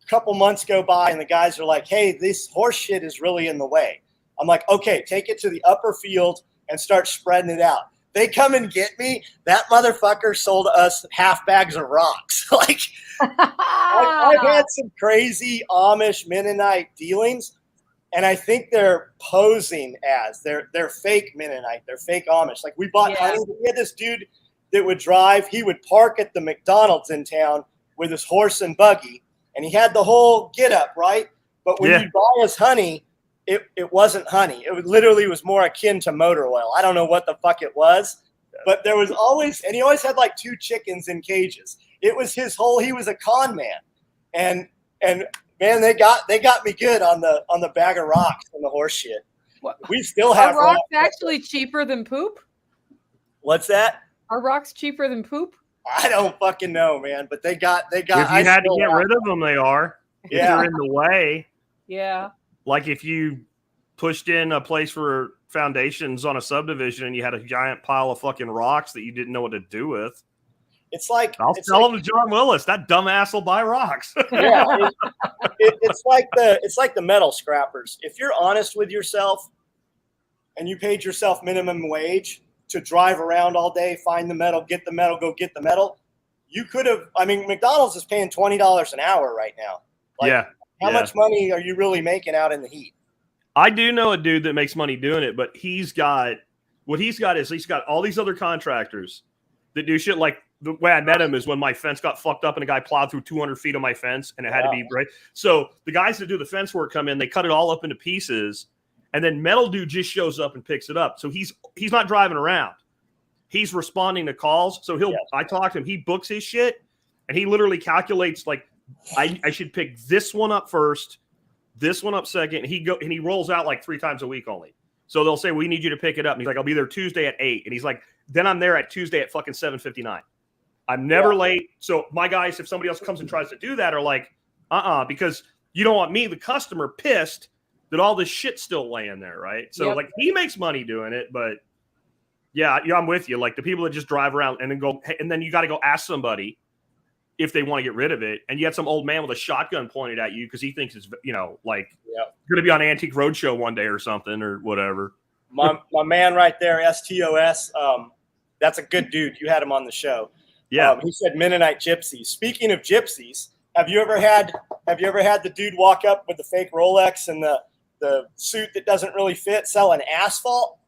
A couple months go by, and the guys are like, hey, this horse shit is really in the way. I'm like, okay, take it to the upper field and start spreading it out. They come and get me. That motherfucker sold us half bags of rocks. Like, I've had some crazy Amish Mennonite dealings. And I think they're posing as they're fake Mennonite, they're fake Amish. Like we bought honey. We had this dude that would drive. He would park at the McDonald's in town with his horse and buggy, and he had the whole get up, right? But when you buy his honey, it wasn't honey. It literally was more akin to motor oil. I don't know what the fuck it was, but there was always, and he always had like 2 chickens in cages. It was he was a con man, and. Man, they got me good on the bag of rocks and the horse shit. What? We still have Are rocks actually cheaper than poop? What's that? Are rocks cheaper than poop? I don't fucking know, man. But they got. If you had to get rid of them, they are. If they're in the way. Yeah. Like if you pushed in a place for foundations on a subdivision and you had a giant pile of fucking rocks that you didn't know what to do with. It's like I'll tell him to John Willis. That dumbass will buy rocks. Yeah, it's like the metal scrappers. If you're honest with yourself, and you paid yourself minimum wage to drive around all day, find the metal, get the metal, go get the metal, you could have. I mean, McDonald's is paying $20 an hour right now. Like, how much money are you really making out in the heat? I do know a dude that makes money doing it, but he's got all these other contractors that do shit like. The way I met him is when my fence got fucked up and a guy plowed through 200 feet of my fence and it had to be right. So the guys that do the fence work come in, they cut it all up into pieces, and then Metal Dude just shows up and picks it up. So he's not driving around. He's responding to calls. So I talk to him, he books his shit, and he literally calculates like I should pick this one up first, this one up second. And he rolls out like 3 times a week only. So they'll say, we need you to pick it up. And he's like, I'll be there Tuesday at 8. And he's like, then I'm there at Tuesday at fucking 7:59. I'm never late. So my guys, if somebody else comes and tries to do that, are like, because you don't want me, the customer, pissed that all this shit's still laying there, right? So like he makes money doing it, but I'm with you. Like the people that just drive around and then go, and then you got to go ask somebody if they want to get rid of it. And you had some old man with a shotgun pointed at you because he thinks it's, going to be on Antique Roadshow one day or something or whatever. My man right there, STOS, that's a good dude. You had him on the show. Yeah, he said Mennonite gypsies. Speaking of gypsies, have you ever had the dude walk up with the fake Rolex and the suit that doesn't really fit, selling asphalt?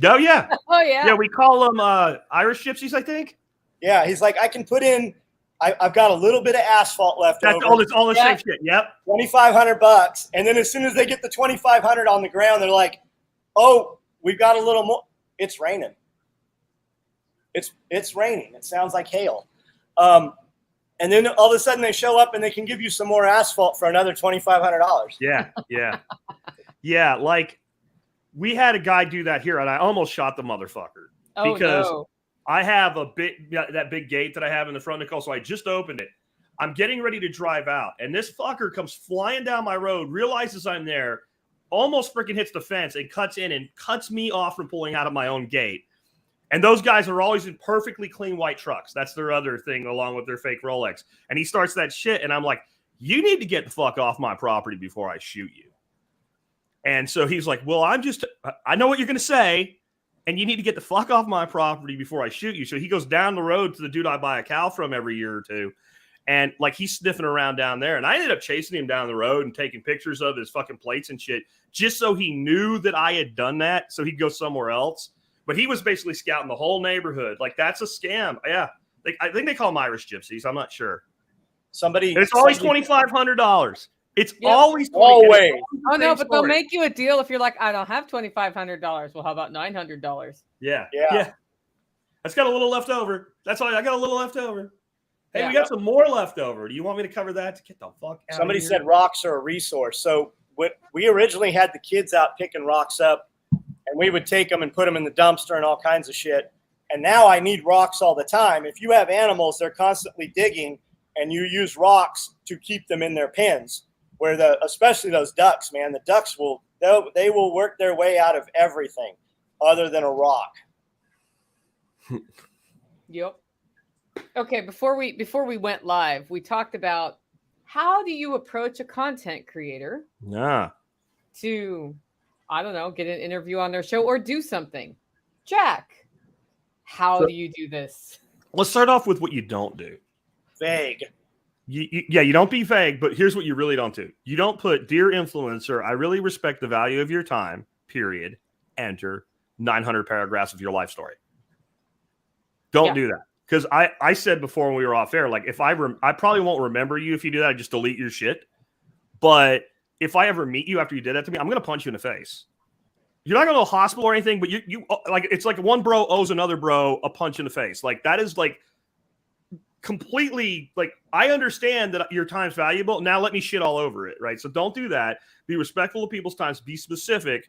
Oh yeah, yeah. We call them Irish gypsies, I think. Yeah, he's like, I can put in. I've got a little bit of asphalt left over. That's all the same shit. Yep. $2,500, and then as soon as they get the $2,500 on the ground, they're like, "Oh, we've got a little more. It's raining. It's raining. It sounds like hail." And then all of a sudden they show up and they can give you some more asphalt for another $2,500. Yeah. Like we had a guy do that here, and I almost shot the mother fucker because I have that big gate that I have in the front, Nicole. So I just opened it. I'm getting ready to drive out, and this fucker comes flying down my road, realizes I'm there, almost freaking hits the fence, and cuts in and cuts me off from pulling out of my own gate. And those guys are always in perfectly clean white trucks. That's their other thing, along with their fake Rolex. And he starts that shit, and I'm like, you need to get the fuck off my property before I shoot you. And so he's like, well, I know what you're going to say, and you need to get the fuck off my property before I shoot you. So he goes down the road to the dude I buy a cow from every year or two. And like he's sniffing around down there. And I ended up chasing him down the road and taking pictures of his fucking plates and shit, just so he knew that I had done that. So he'd go somewhere else. But he was basically scouting the whole neighborhood. Like, that's a scam. Yeah. I think they call them Irish gypsies. I'm not sure. It's always $2,500. It's always always. Oh no, but they'll make you a deal if you're like, I don't have $2,500. Well, how about $900? Yeah. That's got a little left over. That's all. I got a little left over. Hey, we got some more left over. Do you want me to cover that? To get the fuck out Somebody of here? said rocks are a resource. So we originally had the kids out picking rocks up, and we would take them and put them in the dumpster and all kinds of shit. And now I need rocks all the time. If you have animals, they're constantly digging, and you use rocks to keep them in their pens. Especially those ducks, man, the ducks they will work their way out of everything other than a rock. Yep. Okay, before we went live, we talked about how do you approach a content creator to, I don't know, get an interview on their show or do something. Jack, how do you do this? Let's start off with what you don't do. Vague. You don't be vague, but here's what you really don't do. You don't put, dear influencer, I really respect the value of your time, period, enter 900 paragraphs of your life story. Don't do that. Because I said before when we were off air, like, if I probably won't remember you if you do that. I just delete your shit. But if I ever meet you after you did that to me, I'm going to punch you in the face. You're not going to the hospital or anything, but you like, it's like one bro owes another bro a punch in the face. Like, that is like completely, like, I understand that your time's valuable. Now let me shit all over it, right? So don't do that. Be respectful of people's times. Be specific.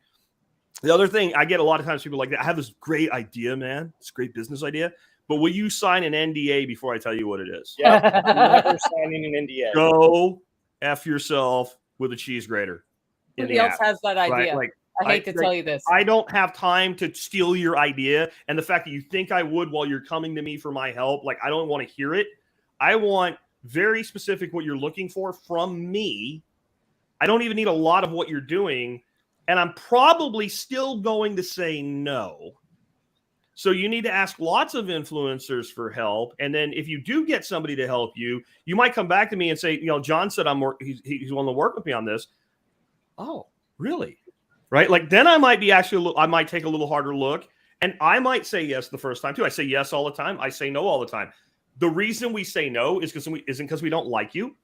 The other thing, I get a lot of times people like that. I have this great idea, man. It's a great business idea. But will you sign an NDA before I tell you what it is? Yeah, never signing an NDA. Go F yourself with a cheese grater. Who else has that idea? Right? Like, I hate to tell you this. I don't have time to steal your idea. And the fact that you think I would while you're coming to me for my help, like, I don't want to hear it. I want very specific what you're looking for from me. I don't even need a lot of what you're doing. And I'm probably still going to say no. So you need to ask lots of influencers for help. And then if you do get somebody to help you, you might come back to me and say, John said he's willing to work with me on this. Oh, really? Right? Like, then I might be I might take a little harder look, and I might say yes the first time too. I say yes all the time. I say no all the time. The reason we say no is isn't because we don't like you.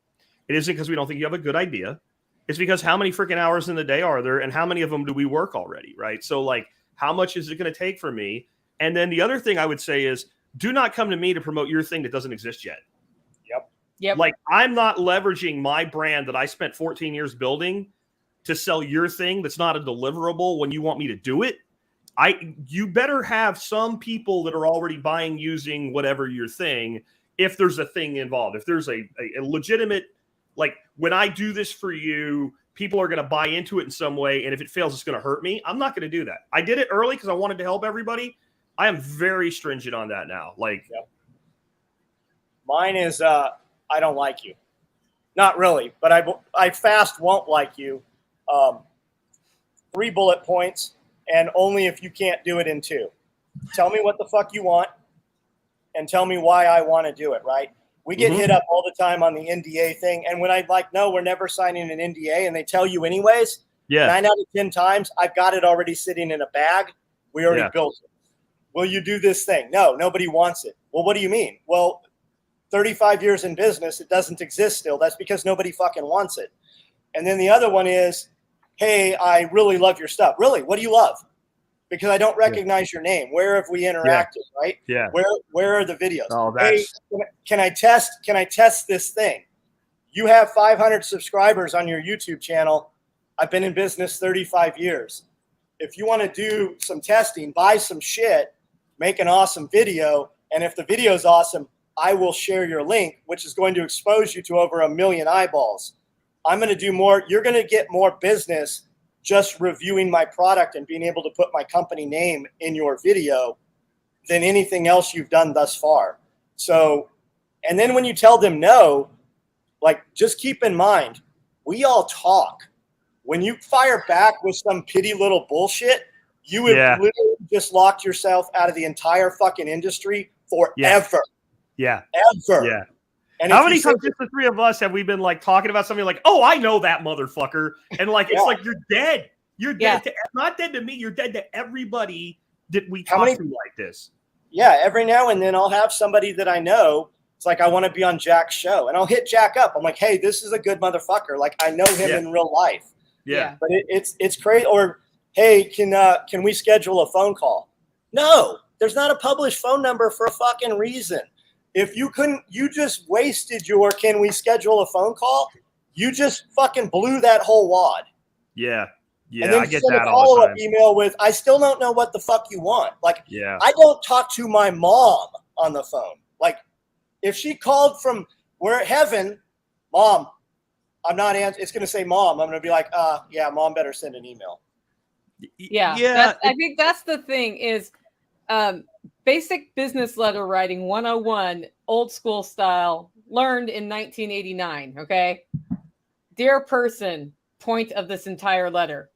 It isn't because we don't think you have a good idea. It's because how many freaking hours in the day are there, and how many of them do we work already? Right? So, like, how much is it going to take for me? And then the other thing I would say is, do not come to me to promote your thing that doesn't exist yet. Yep. Like, I'm not leveraging my brand that I spent 14 years building to sell your thing that's not a deliverable when you want me to do it. You better have some people that are already buying using whatever your thing, if there's a thing involved. If there's a legitimate, like, when I do this for you, people are going to buy into it in some way, and if it fails, it's going to hurt me. I'm not going to do that. I did it early because I wanted to help everybody. I am very stringent on that now. Like, mine is I don't like you. Not really, but I fast won't like you. 3 bullet points, and only if you can't do it in 2. Tell me what the fuck you want, and tell me why I want to do it, right? We get hit up all the time on the NDA thing, and when I'm like, no, we're never signing an NDA, and they tell you anyways, 9 out of 10 times, I've got it already sitting in a bag. We already built it. Will you do this thing? No, nobody wants it. Well, what do you mean? Well, 35 years in business, it doesn't exist still. That's because nobody fucking wants it. And then the other one is, hey, I really love your stuff. Really? What do you love? Because I don't recognize your name. Where have we interacted, right? Yeah. Where are the videos? Oh, that's... Hey, can I test this thing? You have 500 subscribers on your YouTube channel. I've been in business 35 years. If you want to do some testing, buy some shit, make an awesome video. And if the video is awesome, I will share your link, which is going to expose you to over 1 million eyeballs. I'm going to do more. You're going to get more business just reviewing my product and being able to put my company name in your video than anything else you've done thus far. So, and then when you tell them no, like, just keep in mind, we all talk. When you fire back with some pitty little bullshit, you have literally just locked yourself out of the entire fucking industry forever. Yeah. Ever. Yeah. And how many times just the three of us have we been like talking about something like, oh, I know that motherfucker. And like, it's like, you're dead. You're dead. Not dead to me. You're dead to everybody that we talk to like this. Yeah. Every now and then I'll have somebody that I know. It's like, I want to be on Jack's show, and I'll hit Jack up. I'm like, hey, this is a good motherfucker. Like, I know him in real life. Yeah. But it's crazy. Or, hey, can we schedule a phone call? No, there's not a published phone number for a fucking reason. If you couldn't, you just wasted your, can we schedule a phone call? You just fucking blew that whole wad. Yeah. Yeah. And then I get send that a all the follow-up time. email with, I still don't know what the fuck you want. Like, yeah. I don't talk to my mom on the phone. Like, if she called from heaven, Mom, I'm not answering. It's going to say Mom. I'm going to be like, yeah, Mom better send an email. Yeah. I think that's the thing is basic business letter writing 101, old school style, learned in 1989. Okay. Dear person, point of this entire letter.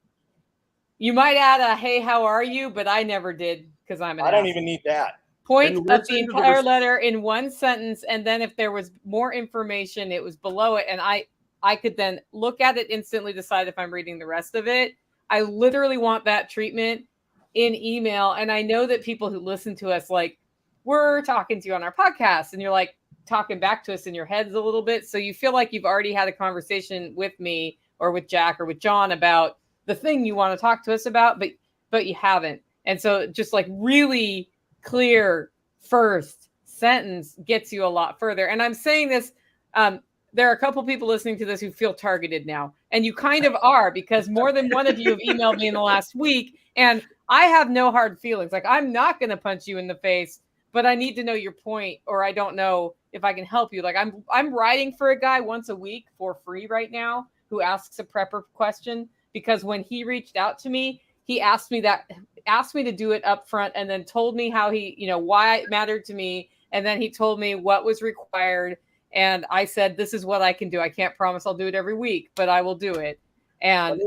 You might add a, hey, how are you? But I never did because I don't even need that. Point of the entire letter in one sentence. And then if there was more information, it was below it. And I could then look at it instantly, decide if I'm reading the rest of it. I literally want that treatment in email. And I know that people who listen to us, like, we're talking to you on our podcast and you're like talking back to us in your heads a little bit. So you feel like you've already had a conversation with me or with Jack or with John about the thing you want to talk to us about, but you haven't. And so just like really clear first sentence gets you a lot further. And I'm saying this, there are a couple people listening to this who feel targeted now. And you kind of are, because more than one of you have emailed me in the last week. And I have no hard feelings. Like, I'm not going to punch you in the face, but I need to know your point, or I don't know if I can help you. Like, I'm writing for a guy once a week for free right now who asks a prepper question, because when he reached out to me, he asked me to do it up front and then told me how why it mattered to me. And then he told me what was required. And I said, this is what I can do. I can't promise I'll do it every week, but I will do it. And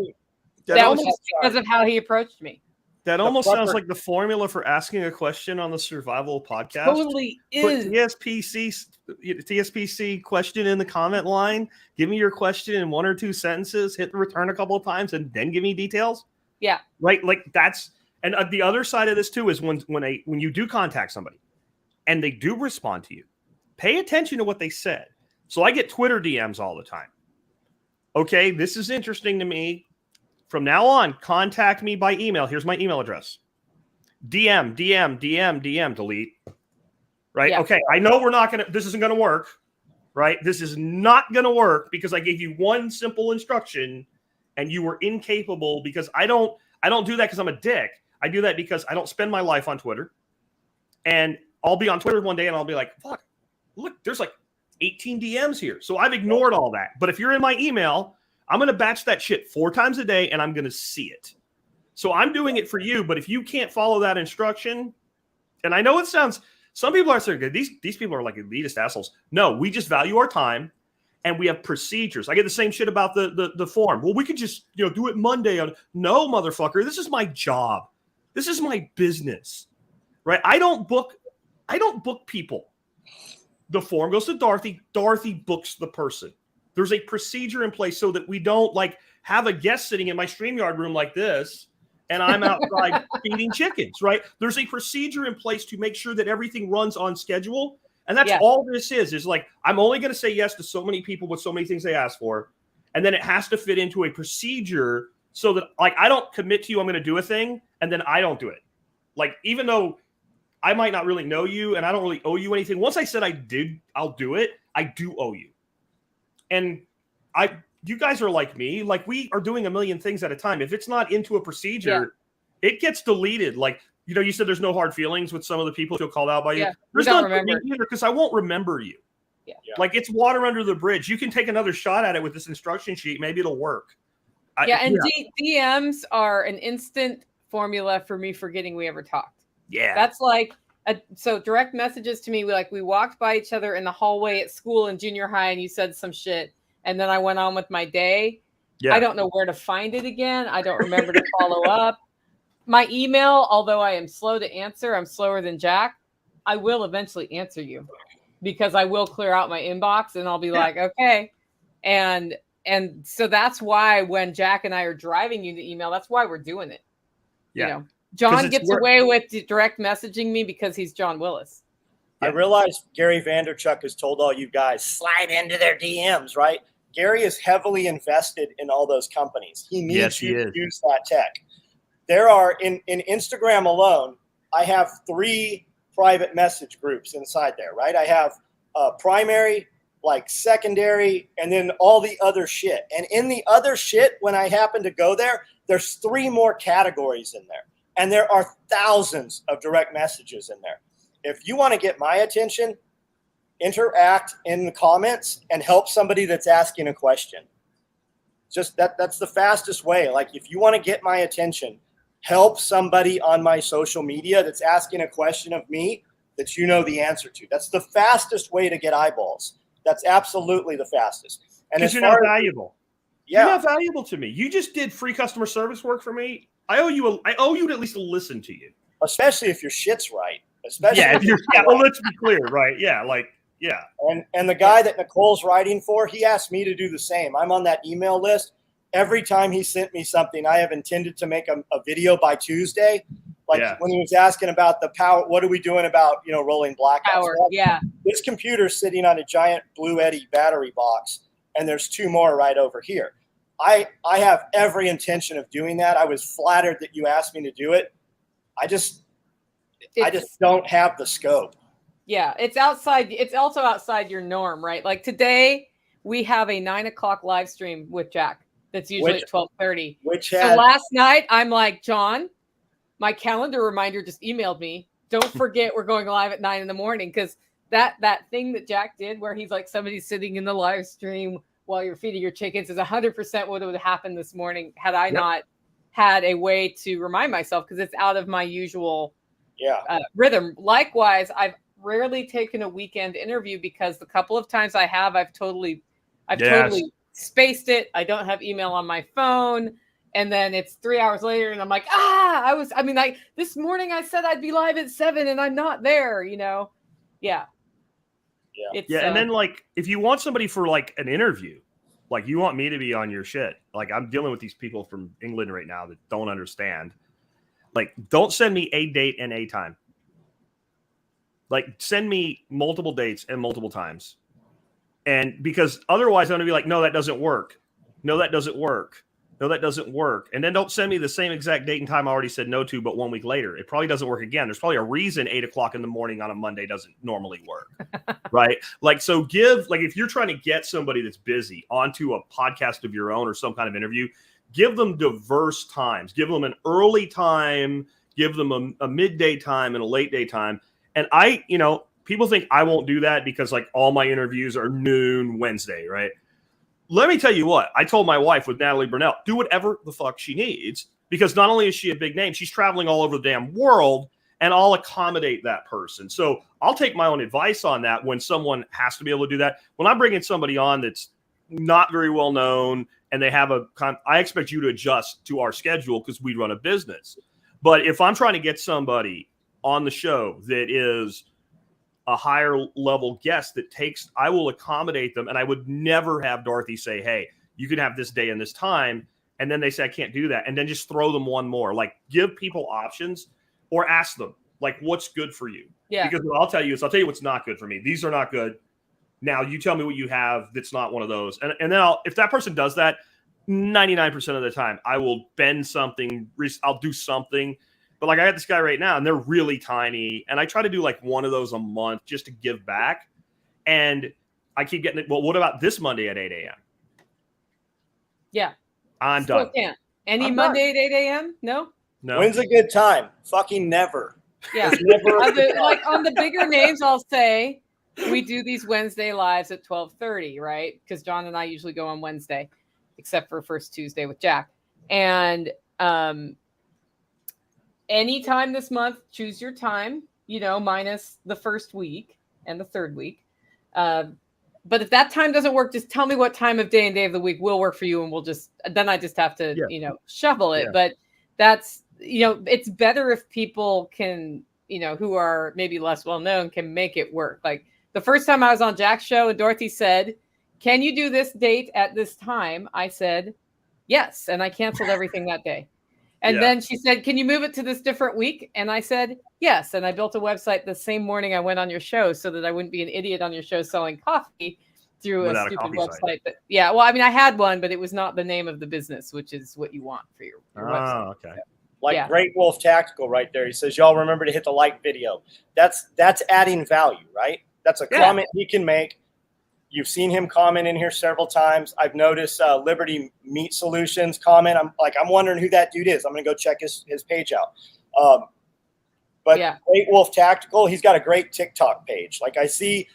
that was just because of how he approached me. That almost sounds like the formula for asking a question on the Survival Podcast. Totally is. Put TSPC question in the comment line. Give me your question in 1 or 2 sentences. Hit the return a couple of times, and then give me details. Yeah. Right. Like that's, and the other side of this too is when you do contact somebody, and they do respond to you, pay attention to what they said. So I get Twitter DMs all the time. Okay, this is interesting to me. From now on, contact me by email. Here's my email address. DM, delete. Right? Yeah. Okay, I know this isn't going to work. Right? This is not going to work because I gave you one simple instruction and you were incapable, because I don't do that because I'm a dick. I do that because I don't spend my life on Twitter. And I'll be on Twitter one day and I'll be like, fuck, look, there's like 18 DMs here. So I've ignored all that. But if you're in my email, I'm going to batch that shit 4 times a day and I'm going to see it. So I'm doing it for you. But if you can't follow that instruction, and I know it sounds, some people are saying, these people are like elitist assholes. No, we just value our time and we have procedures. I get the same shit about the form. Well, we could just do it Monday. No, motherfucker, this is my job. This is my business. Right? I don't book people. The form goes to Dorothy. Dorothy books the person. There's a procedure in place so that we don't like have a guest sitting in my StreamYard room like this and I'm outside feeding chickens, right? There's a procedure in place to make sure that everything runs on schedule. And that's all this is like, I'm only going to say yes to so many people with so many things they ask for. And then it has to fit into a procedure so that like, I don't commit to you, I'm going to do a thing, and then I don't do it. Like, even though I might not really know you and I don't really owe you anything. Once I said I'll do it, I do owe you. And you guys are like me. Like, we are doing a million things at a time. If it's not into a procedure, it gets deleted. Like, you said there's no hard feelings with some of the people who feel called out by you. Yeah, There's don't none for me either, because I won't remember you. Yeah. Like, it's water under the bridge. You can take another shot at it with this instruction sheet. Maybe it'll work. DMs are an instant formula for me forgetting we ever talked. Yeah. That's like, so direct messages to me, we walked by each other in the hallway at school in junior high and you said some shit. And then I went on with my day. Yeah. I don't know where to find it again. I don't remember to follow up. My email, although I am slow to answer, I'm slower than Jack. I will eventually answer you because I will clear out my inbox and I'll be like, okay. And so that's why when Jack and I are driving you the email, that's why we're doing it. Yeah. You know, John gets away with direct messaging me because he's John Willis. I realize Gary Vaynerchuk has told all you guys, slide into their DMs, right? Gary is heavily invested in all those companies. He needs you to use that tech. There are, in Instagram alone, I have 3 private message groups inside there, right? I have primary, like secondary, and then all the other shit. And in the other shit, when I happen to go there, there's 3 more categories in there. And there are thousands of direct messages in there. If you want to get my attention, interact in the comments and help somebody that's asking a question. Just that's the fastest way. Like, if you want to get my attention, help somebody on my social media that's asking a question of me that you know the answer to. That's the fastest way to get eyeballs. That's absolutely the fastest. And because you're not valuable. Yeah. You're not valuable to me. You just did free customer service work for me. I owe you to at least listen to you. Especially if your shit's right. Especially well, let's be clear, right? Yeah, yeah. And the guy that Nicole's writing for, he asked me to do the same. I'm on that email list. Every time he sent me something, I have intended to make a video by Tuesday. Like when he was asking about the power, what are we doing about, rolling blackouts? Power, This computer's sitting on a giant Blue Eddy battery box, and there's 2 more right over here. I have every intention of doing that. I was flattered that you asked me to do it. I just don't have the scope. Yeah, it's also outside your norm, right? Like today, we have a 9:00 live stream with Jack. That's usually at 12:30. So last night, I'm like, John, my calendar reminder just emailed me. Don't forget we're going live at 9 a.m. because that thing that Jack did where he's like, somebody's sitting in the live stream while you're feeding your chickens is 100% what would have happened this morning had I not had a way to remind myself, because it's out of my usual rhythm. Likewise, I've rarely taken a weekend interview because the couple of times I have, I've totally spaced it. I don't have email on my phone. And then it's 3 hours later and I'm like, this morning I said I'd be live at 7 and I'm not there, Yeah. And then like, if you want somebody for like an interview, like you want me to be on your shit. Like, I'm dealing with these people from England right now that don't understand. Like, don't send me a date and a time. Like, send me multiple dates and multiple times. And because otherwise I'm going to be like, no, that doesn't work. No, that doesn't work. No, that doesn't work. And then don't send me the same exact date and time I already said no to, but 1 week later. It probably doesn't work again. There's probably a reason 8:00 in the morning on a Monday doesn't normally work. Right? Like, so if you're trying to get somebody that's busy onto a podcast of your own or some kind of interview, give them diverse times. Give them an early time, give them a midday time and a late day time. And people think I won't do that because like all my interviews are noon Wednesday, right? Let me tell you what, I told my wife with Natalie Burnell, do whatever the fuck she needs, because not only is she a big name, she's traveling all over the damn world, and I'll accommodate that person. So I'll take my own advice on that when someone has to be able to do that. When I'm bringing somebody on that's not very well known and they have I expect you to adjust to our schedule because we run a business. But if I'm trying to get somebody on the show that is a higher level guest I will accommodate them. And I would never have Dorothy say, hey, you can have this day and this time. And then they say, I can't do that. And then just throw them one more. Like, give people options or ask them, like, what's good for you? Yeah. Because what I'll tell you what's not good for me. These are not good. Now you tell me what you have that's not one of those. And then if that person does that, 99% of the time, I will bend something. I'll do something. But like, I got this guy right now and they're really tiny. And I try to do like one of those a month just to give back. And I keep getting it. Well, what about this Monday at 8 a.m.? Yeah. I'm done. Can't. Any Monday at 8 a.m.? No? No. When's a good time? Fucking never. Yeah. Like on the bigger names, I'll say we do these Wednesday lives at 12:30, right? Because John and I usually go on Wednesday, except for first Tuesday with Jack. And anytime this month, choose your time, minus the first week and the third week. But if that time doesn't work, just tell me what time of day and day of the week will work for you. And then I just have to, shuffle it. Yeah. But that's, it's better if people can, who are maybe less well-known can make it work. Like the first time I was on Jack's show and Dorothy said, can you do this date at this time? I said, yes. And I canceled everything that day. And then she said, can you move it to this different week? And I said, yes. And I built a website the same morning I went on your show so that I wouldn't be an idiot on your show selling coffee through a stupid website. Well, I mean, I had one, but it was not the name of the business, which is what you want for your website. Okay. Great Wolf Tactical right there. He says, y'all remember to hit the like video. That's adding value, right? That's a comment he can make. You've seen him comment in here several times. I've noticed Liberty Meat Solutions comment. I'm wondering who that dude is. I'm going to go check his page out. Great Wolf Tactical, he's got a great TikTok page. Like I see,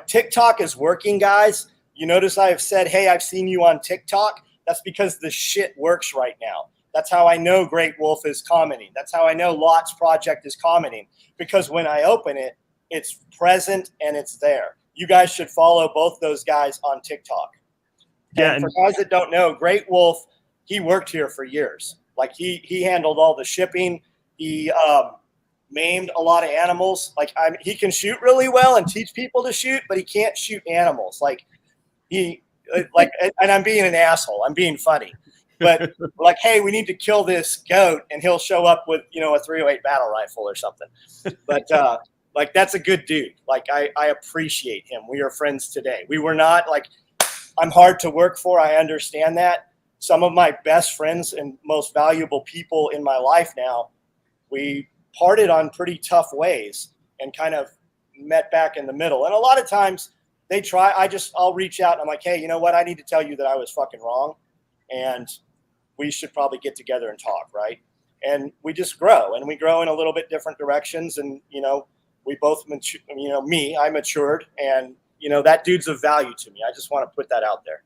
TikTok is working, guys. You notice I have said, hey, I've seen you on TikTok. That's because the shit works right now. That's how I know Great Wolf is commenting. That's how I know Lot's Project is commenting. Because when I open it, it's present and it's there. You guys should follow both those guys on TikTok. Yeah, and for guys that don't know, Great Wolf, he worked here for years. Like he handled all the shipping. He maimed a lot of animals. He can shoot really well and teach people to shoot, but he can't shoot animals. And I'm being an asshole. I'm being funny. But hey, we need to kill this goat, and he'll show up with a 308 battle rifle or something. But that's a good dude. I appreciate him. We are friends today. We were not I'm hard to work for. I understand that. Some of my best friends and most valuable people in my life now, we parted on pretty tough ways and kind of met back in the middle. And a lot of times they try. I'll reach out and I'm like, hey, you know what? I need to tell you that I was fucking wrong, and we should probably get together and talk, right? And we just grow, and we grow in a little bit different directions. And we both, I matured, and that dude's of value to me. I just want to put that out there.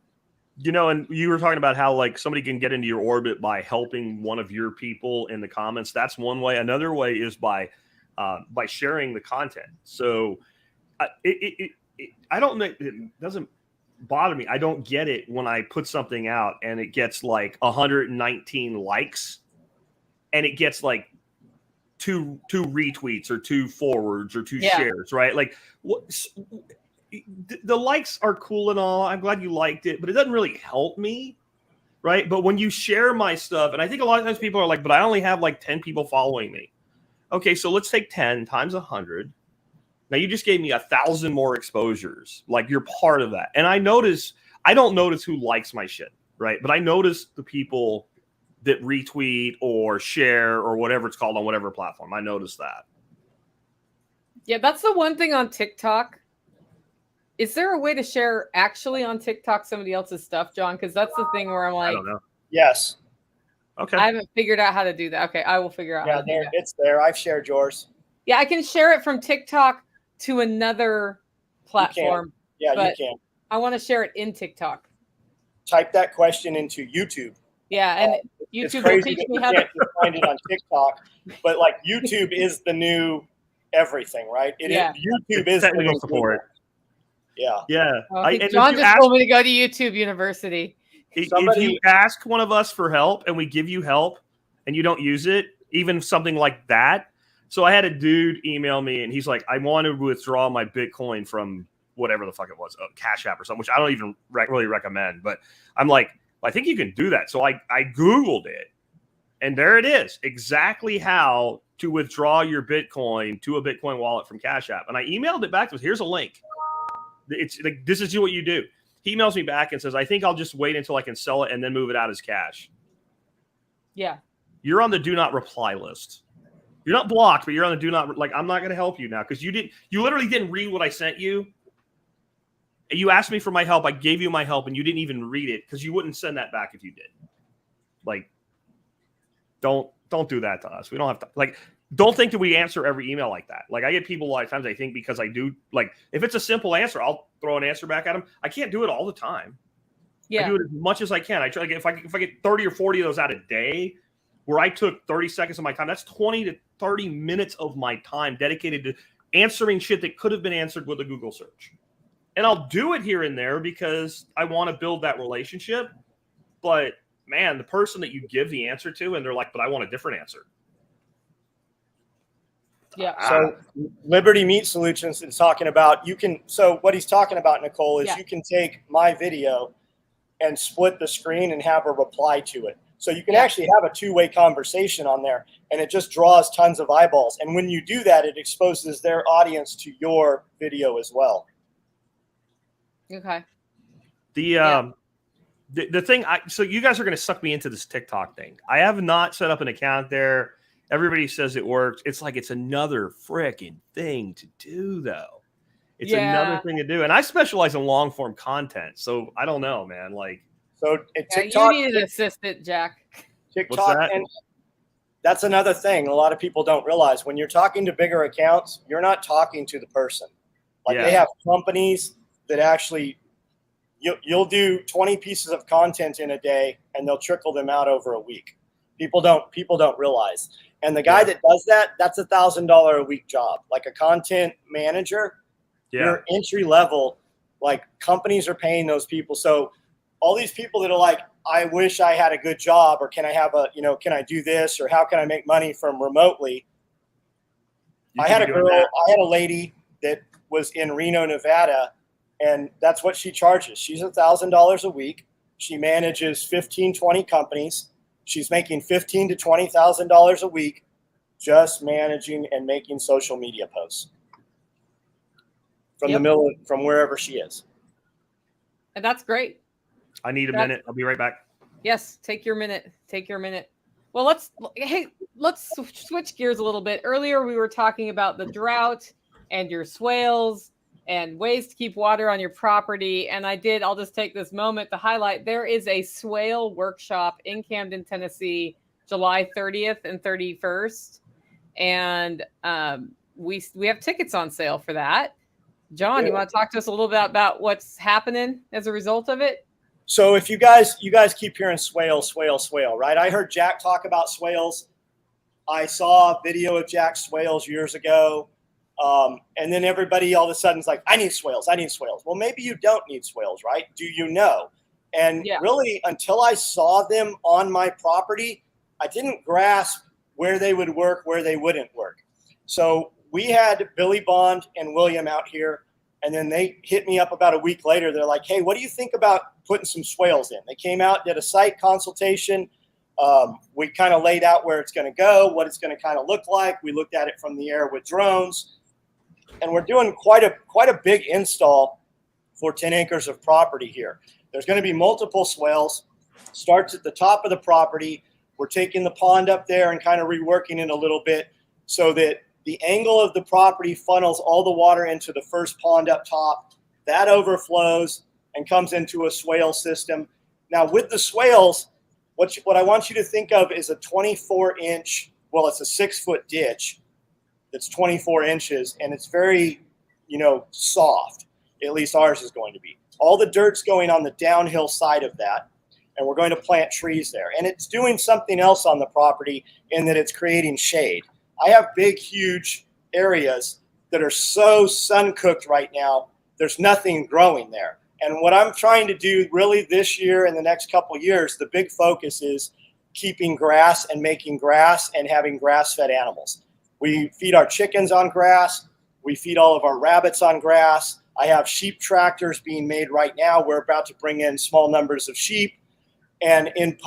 And you were talking about how somebody can get into your orbit by helping one of your people in the comments. That's one way. Another way is by sharing the content. So I don't know. It doesn't bother me. I don't get it when I put something out and it gets 119 likes and it gets two retweets or 2 forwards or 2 shares, right? The likes are cool and all. I'm glad you liked it, but it doesn't really help me, right? But when you share my stuff, and I think a lot of times people are but I only have 10 people following me. Okay, so let's take 10 times 100. Now you just gave me 1,000 more exposures. You're part of that. And I don't notice who likes my shit, right? But I notice the people that retweet or share or whatever it's called on whatever platform. I notice that. Yeah, that's the one thing on TikTok. Is there a way to share actually on TikTok somebody else's stuff, John? Because that's the thing where I'm I don't know. Yes. Okay. I haven't figured out how to do that. Okay, I will figure out. Yeah, it's there. I've shared yours. Yeah, I can share it from TikTok to another platform. You can. I want to share it in TikTok. Type that question into YouTube. Yeah, and YouTube will teach me how to find it on TikTok. But YouTube is the new everything, right? YouTube is technical support. Yeah. Yeah. John just told me to go to YouTube University. If you ask one of us for help and we give you help and you don't use it, even something like that. So I had a dude email me and he's like, I want to withdraw my Bitcoin from whatever the fuck it was, Cash App or something, which I don't even really recommend. But I'm like, I think you can do that. So I Googled it and there it is. Exactly how to withdraw your Bitcoin to a Bitcoin wallet from Cash App. And I emailed it back to us. Here's a link. It's this is what you do. He emails me back and says, I think I'll just wait until I can sell it and then move it out as cash. Yeah. You're on the do not reply list. You're not blocked, but you're on the do not, I'm not going to help you now because you literally didn't read what I sent you. You asked me for my help. I gave you my help and you didn't even read it because you wouldn't send that back if you did. Don't do that to us. We don't have to, like, don't think that we answer every email like that. Like, I get people a lot of times, I think, because I do, like, if it's a simple answer, I'll throw an answer back at them. I can't do it all the time. I do it as much as I can. I try, like, if I get 30 or 40 of those out a day, where I took 30 seconds of my time, that's 20 to 30 minutes of my time dedicated to answering shit that could have been answered with a Google search. And I'll do it here and there because I want to build that relationship. But man, the person that you give the answer to, and they're like, but I want a different answer. Yeah. So Liberty Meat Solutions is talking about, so what he's talking about, Nicole, is you can take my video and split the screen and have a reply to it. So you can actually have a two-way conversation on there, and it just draws tons of eyeballs. And when you do that, it exposes their audience to your video as well. Okay. The thing, so you guys are going to suck me into this TikTok thing. I have not set up an account there. Everybody says it works. It's like it's another freaking thing to do, though. It's another thing to do. And I specialize in long-form content, so I don't know, man. Like, so TikTok, you need an assistant, Jack. TikTok, and that's another thing a lot of people don't realize. When you're talking to bigger accounts, you're not talking to the person. Like, they have companies that actually, you'll do 20 pieces of content in a day, and they'll trickle them out over a week. People don't realize. And the guy that does that, that's $1,000 a week job. Like a content manager, you're entry level. Like, companies are paying those people. So all these people that are like, I wish I had a good job, or can I have can I do this, or how can I make money from remotely? I had a lady that was in Reno, Nevada, and that's what she charges. She's $1,000 a week. She manages 15, 20 companies. She's making $15,000 to $20,000 a week just managing and making social media posts from wherever she is. And that's great. I need a minute. I'll be right back. Yes, take your minute. Well, let's switch gears a little bit. Earlier, we were talking about the drought and your swales and ways to keep water on your property. And I'll just take this moment to highlight, there is a swale workshop in Camden, Tennessee, July 30th and 31st. And we have tickets on sale for that. John, you want to talk to us a little bit about what's happening as a result of it? So if you guys keep hearing swale, right? I heard Jack talk about swales. I saw a video of Jack's swales years ago. And then everybody all of a sudden is like, I need swales. Well, maybe you don't need swales, right? Do you know? And really, until I saw them on my property, I didn't grasp where they would work, where they wouldn't work. So we had Billy Bond and William out here, and then they hit me up about a week later. They're like, hey, what do you think about putting some swales in? They came out, did a site consultation. We kind of laid out where it's going to go, what it's going to kind of look like. We looked at it from the air with drones. And we're doing quite a big install for 10 acres of property here. There's going to be multiple swales. Starts at the top of the property. We're taking the pond up there and kind of reworking it a little bit so that the angle of the property funnels all the water into the first pond up top. That overflows and comes into a swale system. Now, with the swales, what I want you to think of is a 24-inch, well, it's a 6-foot ditch that's 24 inches, and it's very, soft. At least ours is going to be. All the dirt's going on the downhill side of that, and we're going to plant trees there. And it's doing something else on the property in that it's creating shade. I have big, huge areas that are so sun-cooked right now, there's nothing growing there. And what I'm trying to do really this year and the next couple of years, the big focus is keeping grass and making grass and having grass-fed animals. We feed our chickens on grass. We feed all of our rabbits on grass. I have sheep tractors being made right now. We're about to bring in small numbers of sheep. And in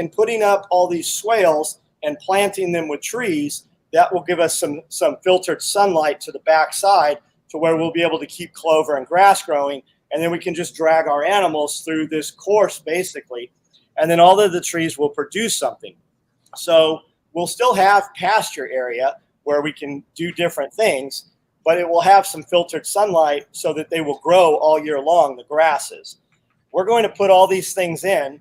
putting up all these swales and planting them with trees, that will give us some filtered sunlight to the backside to where we'll be able to keep clover and grass growing. And then we can just drag our animals through this course, basically. And then all of the trees will produce something. So we'll still have pasture area where we can do different things, but it will have some filtered sunlight so that they will grow all year long, the grasses. We're going to put all these things in,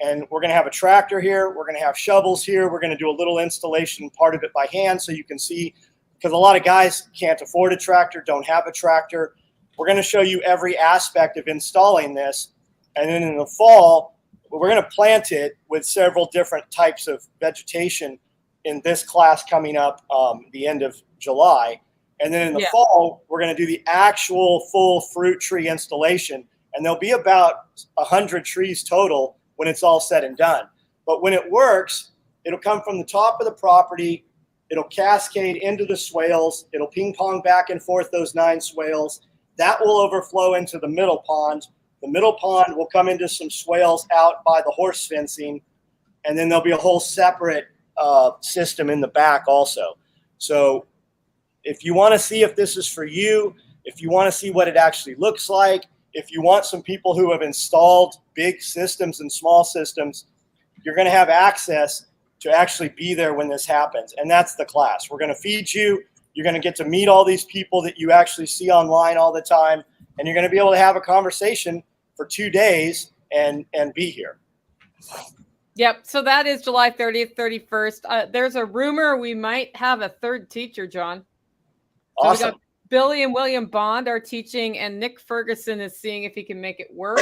And we're going to have a tractor here. We're going to have shovels here. We're going to do a little installation, part of it by hand, so you can see, because a lot of guys can't afford a tractor, don't have a tractor. We're going to show you every aspect of installing this. And then in the fall, we're going to plant it with several different types of vegetation in this class coming up the end of July. And then in the fall, we're going to do the actual full fruit tree installation. And there'll be about 100 trees total when it's all said and done. But when it works, it'll come from the top of the property. It'll cascade into the swales. It'll ping pong back and forth those 9 swales. That will overflow into the middle pond. The middle pond will come into some swales out by the horse fencing. And then there'll be a whole separate system in the back also. So if you want to see if this is for you, if you want to see what it actually looks like, if you want some people who have installed big systems and small systems, you're going to have access to actually be there when this happens. And that's the class. We're going to feed you. You're going to get to meet all these people that you actually see online all the time. And you're going to be able to have a conversation for 2 days and be here. Yep. So that is July 30th, 31st. There's a rumor we might have a third teacher, John. So Awesome. we got Billy and William Bond are teaching, and Nick Ferguson is seeing if he can make it work.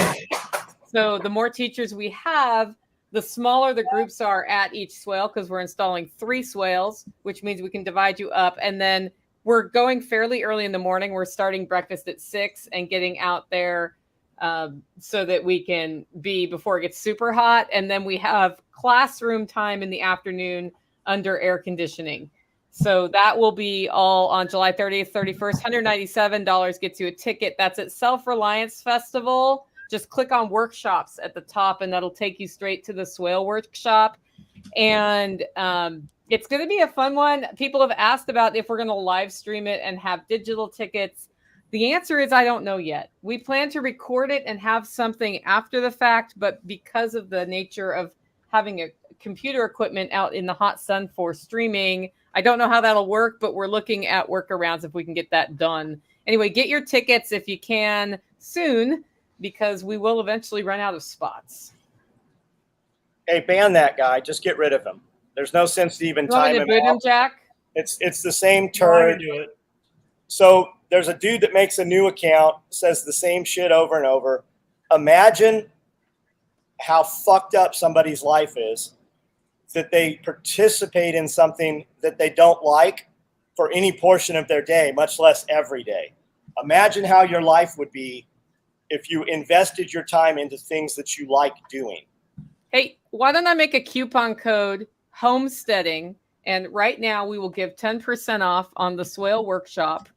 So the more teachers we have, the smaller the groups are at each swale, because we're installing 3 swales, which means we can divide you up. And then we're going fairly early in the morning. We're starting breakfast at 6 and getting out there so that we can be before it gets super hot. And then we have classroom time in the afternoon under air conditioning. So that will be all on July 30th, 31st. $197 gets you a ticket. That's at Self-Reliance Festival. Just click on workshops at the top, and that'll take you straight to the Swale workshop. And it's going to be a fun one. People have asked about if we're going to live stream it and have digital tickets. The answer is I don't know yet. We plan to record it and have something after the fact, but because of the nature of having a computer equipment out in the hot sun for streaming, I don't know how that'll work, but we're looking at workarounds if we can get that done. Anyway, get your tickets if you can soon, because we will eventually run out of spots. Hey, ban that guy. Just get rid of him. There's no sense to even time him out. Jack? It's the same turd. So there's a dude that makes a new account, says the same shit over and over. Imagine how fucked up somebody's life is that they participate in something that they don't like for any portion of their day, much less every day. Imagine how your life would be if you invested your time into things that you like doing. Hey, why don't I make a coupon code, Homesteading, and right now we will give 10% off on the Swale workshop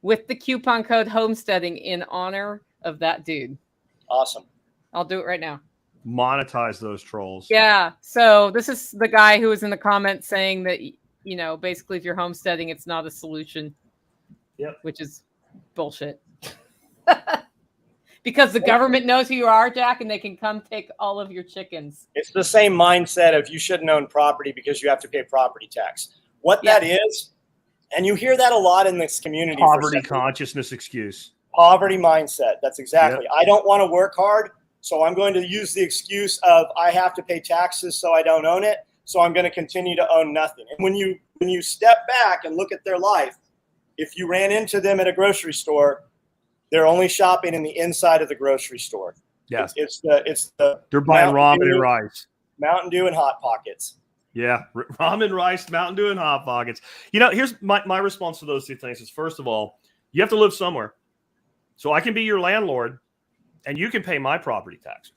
with the coupon code Homesteading in honor of that dude. Awesome. I'll do it right now. Monetize those trolls. Yeah. So this is the guy who was in the comments saying that, you know, basically if you're homesteading, it's not a solution. Yep. Which is bullshit. Because the government knows who you are, Jack, and they can come take all of your chickens. It's the same mindset of you shouldn't own property because you have to pay property tax. What that is, and you hear that a lot in this community. Poverty consciousness excuse. Poverty mindset. That's exactly. Yep. I don't want to work hard, so I'm going to use the excuse of I have to pay taxes so I don't own it, so I'm going to continue to own nothing. And when you step back and look at their life, if you ran into them at a grocery store, they're only shopping in the inside of the grocery store. Yeah. It's the they're buying ramen and rice. Mountain Dew and Hot Pockets. Yeah. Ramen, rice, Mountain Dew, and Hot Pockets. You know, here's my response to those two things is, first of all, you have to live somewhere. So I can be your landlord and you can pay my property taxes.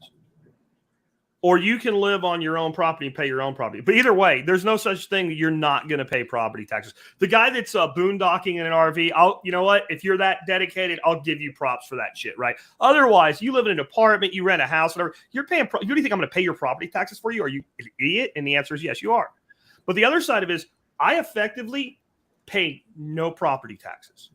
Or you can live on your own property and pay your own property. But either way, there's no such thing that you're not going to pay property taxes. The guy that's boondocking in an RV, you know what? If you're that dedicated, I'll give you props for that shit, right? Otherwise, you live in an apartment, you rent a house, whatever. You're paying. You do you think I'm going to pay your property taxes for you? Are you an idiot? And the answer is yes, you are. But the other side of it is I effectively pay no property taxes.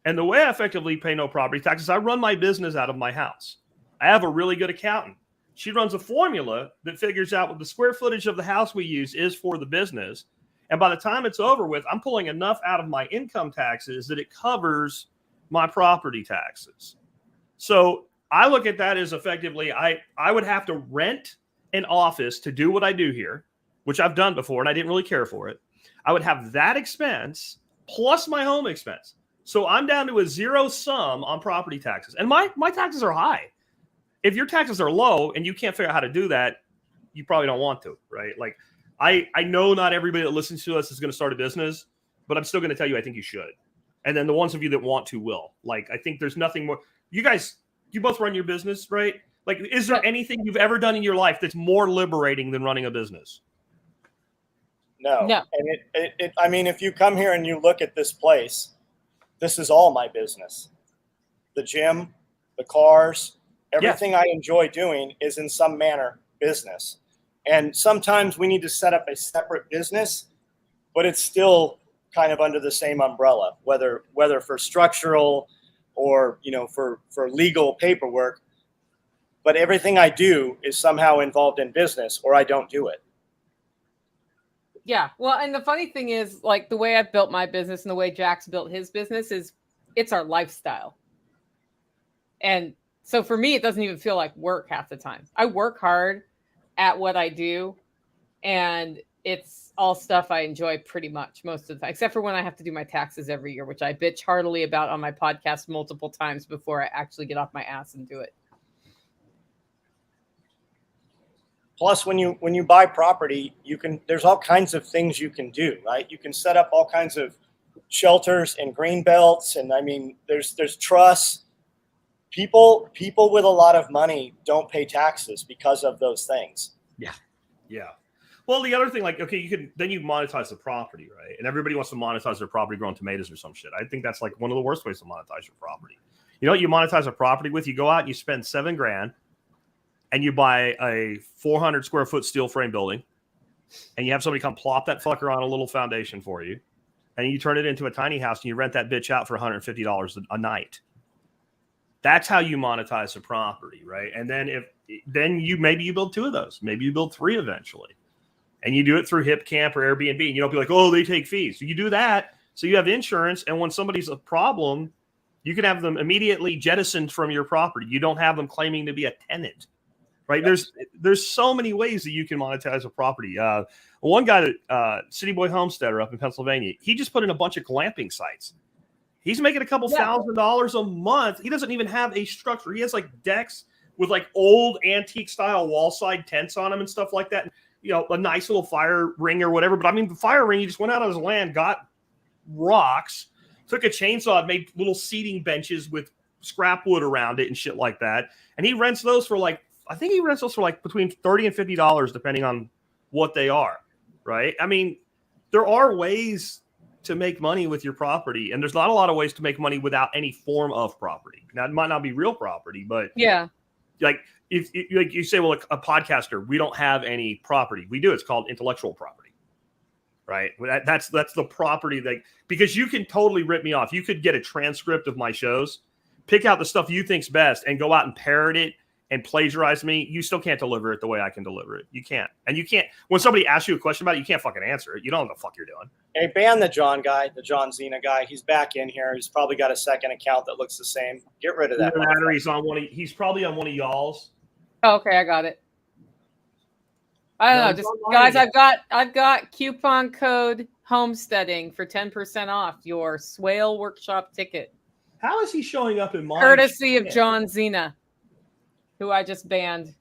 And the way I effectively pay no property taxes, I run my business out of my house. I have a really good accountant. She runs a formula that figures out what the square footage of the house we use is for the business. And by the time it's over with, I'm pulling enough out of my income taxes that it covers my property taxes. So I look at that as effectively, I would have to rent an office to do what I do here, which I've done before and I didn't really care for it, I would have that expense plus my home expense. So I'm down to a zero sum on property taxes. And my taxes are high. If your taxes are low and you can't figure out how to do that, you probably don't want to, right? Like I know not everybody that listens to us is going to start a business, but I'm still going to tell you I think you should. And then the ones of you that want to will. Like, I think there's nothing more. You guys, you both run your business, right? Like, is there anything you've ever done in your life that's more liberating than running a business? No. And I mean, if you come here and you look at this place, this is all my business. The gym, the cars, everything I enjoy doing is in some manner business. And sometimes we need to set up a separate business, but it's still kind of under the same umbrella, whether for structural or, for legal paperwork. But everything I do is somehow involved in business, or I don't do it. Yeah. Well, and the funny thing is, like, the way I've built my business and the way Jack's built his business is it's our lifestyle. And so for me, it doesn't even feel like work half the time. I work hard at what I do, and it's all stuff I enjoy pretty much most of the time, except for when I have to do my taxes every year, which I bitch heartily about on my podcast multiple times before I actually get off my ass and do it. Plus, when you buy property, there's all kinds of things you can do, right? You can set up all kinds of shelters and green belts, and I mean, there's trusts. People with a lot of money don't pay taxes because of those things. Yeah. Well, the other thing, like, okay, you monetize the property, right? And everybody wants to monetize their property growing tomatoes or some shit. I think that's like one of the worst ways to monetize your property. You know what you monetize a property with? You go out and you spend $7,000 and you buy a 400 square foot steel frame building, and you have somebody come plop that fucker on a little foundation for you, and you turn it into a tiny house and you rent that bitch out for $150 a night. That's how you monetize a property, right? And then maybe you build 2 of those, maybe you build 3 eventually, and you do it through HipCamp or Airbnb. And you don't be like, oh, they take fees. So you do that, so you have insurance, and when somebody's a problem, you can have them immediately jettisoned from your property. You don't have them claiming to be a tenant, right? Yep. There's so many ways that you can monetize a property. One guy that City Boy Homesteader up in Pennsylvania, he just put in a bunch of glamping sites. He's making a couple $1,000s a month. He doesn't even have a structure. He has like decks with like old antique style wall side tents on them and stuff like that. A nice little fire ring or whatever. But I mean, the fire ring, he just went out on his land, got rocks, took a chainsaw, made little seating benches with scrap wood around it and shit like that. And he rents those for like between $30 and $50, depending on what they are. Right. I mean, there are ways to make money with your property, and there's not a lot of ways to make money without any form of property. Now, it might not be real property, but like if like you say, well, a podcaster, we don't have any property. We do. It's called intellectual property, right? That's the property because you can totally rip me off. You could get a transcript of my shows, pick out the stuff you think's best, and go out and parrot it and plagiarize me. You still can't deliver it the way I can deliver it. You can't. And you can't, when somebody asks you a question about it, you can't fucking answer it. You don't know what the fuck you're doing. Hey, ban the John Zena guy. He's back in here. He's probably got a second account that looks the same. Get rid of that. He's probably on one of y'all's. Oh, okay, I got it. I don't know, just guys, I've got coupon code Homesteading for 10% off your Swale workshop ticket. How is he showing up in my courtesy of John Zena, who I just banned?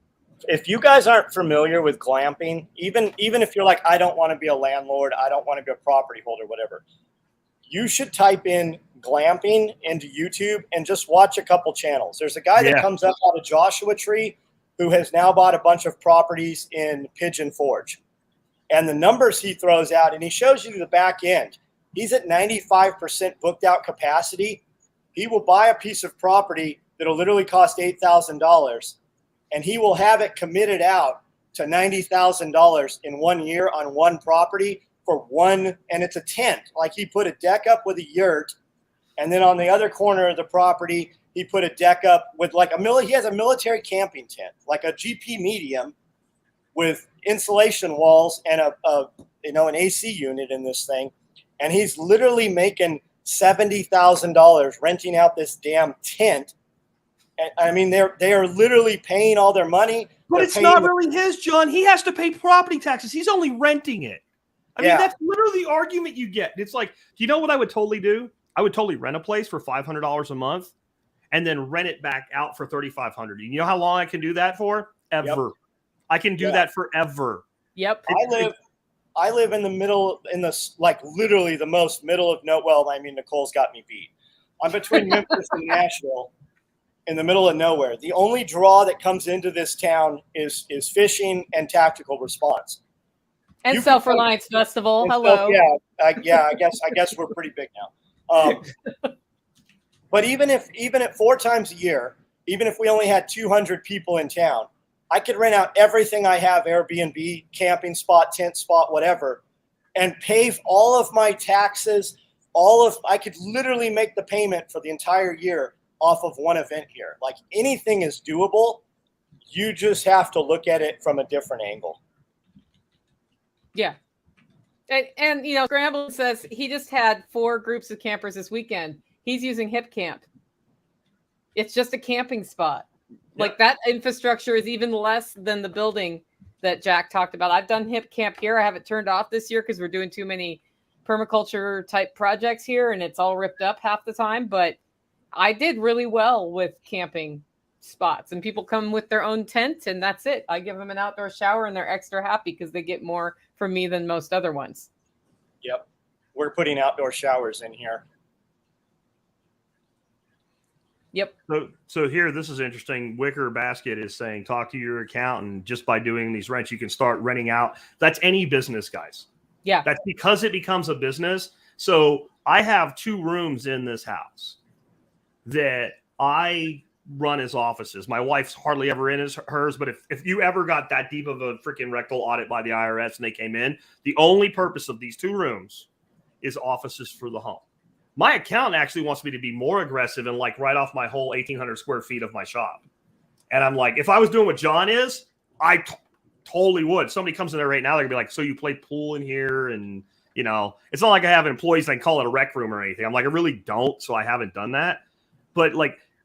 If you guys aren't familiar with glamping, even if you're like, I don't want to be a landlord, I don't want to be a property holder, whatever, you should type in glamping into YouTube and just watch a couple channels. There's a guy that comes up out of Joshua Tree who has now bought a bunch of properties in Pigeon Forge. And the numbers he throws out, and he shows you the back end. He's at 95% booked out capacity. He will buy a piece of property that'll literally cost $8,000, and he will have it committed out to $90,000 in 1 year on one property for one, and it's a tent. Like, he put a deck up with a yurt, and then on the other corner of the property, he put a deck up with like he has a military camping tent, like a GP medium with insulation walls and an AC unit in this thing. And he's literally making $70,000 renting out this damn tent. And I mean, they are literally paying all their money. But it's not really his, John. He has to pay property taxes. He's only renting it. I mean, that's literally the argument you get. It's like, you know what I would totally do? I would totally rent a place for $500 a month and then rent it back out for $3,500. You know how long I can do that for? Ever. Yep. I can do that forever. Yep. I live in the middle, literally the most middle of Nicole's got me beat. I'm between Memphis and Nashville, in the middle of nowhere. The only draw that comes into this town is fishing and tactical response. And Self-Reliance Festival. Hello. I guess we're pretty big now. But even at 4 times a year, even if we only had 200 people in town, I could rent out everything I have, Airbnb, camping spot, tent spot, whatever, and pay all of my taxes. I could literally make the payment for the entire year off of one event here. Like, anything is doable. You just have to look at it from a different angle. Yeah. And Scramble says he just had 4 groups of campers this weekend. He's using Hip Camp. It's just a camping spot. Like, that infrastructure is even less than the building that Jack talked about. I've done Hip Camp here. I have it turned off this year because we're doing too many permaculture type projects here and it's all ripped up half the time. But I did really well with camping spots, and people come with their own tent and that's it. I give them an outdoor shower and they're extra happy because they get more from me than most other ones. Yep. We're putting outdoor showers in here. Yep. So here, this is interesting. Wicker Basket is saying, talk to your accountant. Just by doing these rents, you can start renting out. That's any business, guys. Yeah. That's because it becomes a business. So I have 2 rooms in this house that I run as offices. My wife's hardly ever in as hers, but if you ever got that deep of a freaking rectal audit by the IRS and they came in, the only purpose of these 2 rooms is offices for the home. My accountant actually wants me to be more aggressive and write off my whole 1,800 square feet of my shop. And I'm like, if I was doing what John is, I totally would. Somebody comes in there right now, they're gonna be like, so you play pool in here? And it's not like I have employees that call it a rec room or anything. I'm like, I really don't. So I haven't done that. But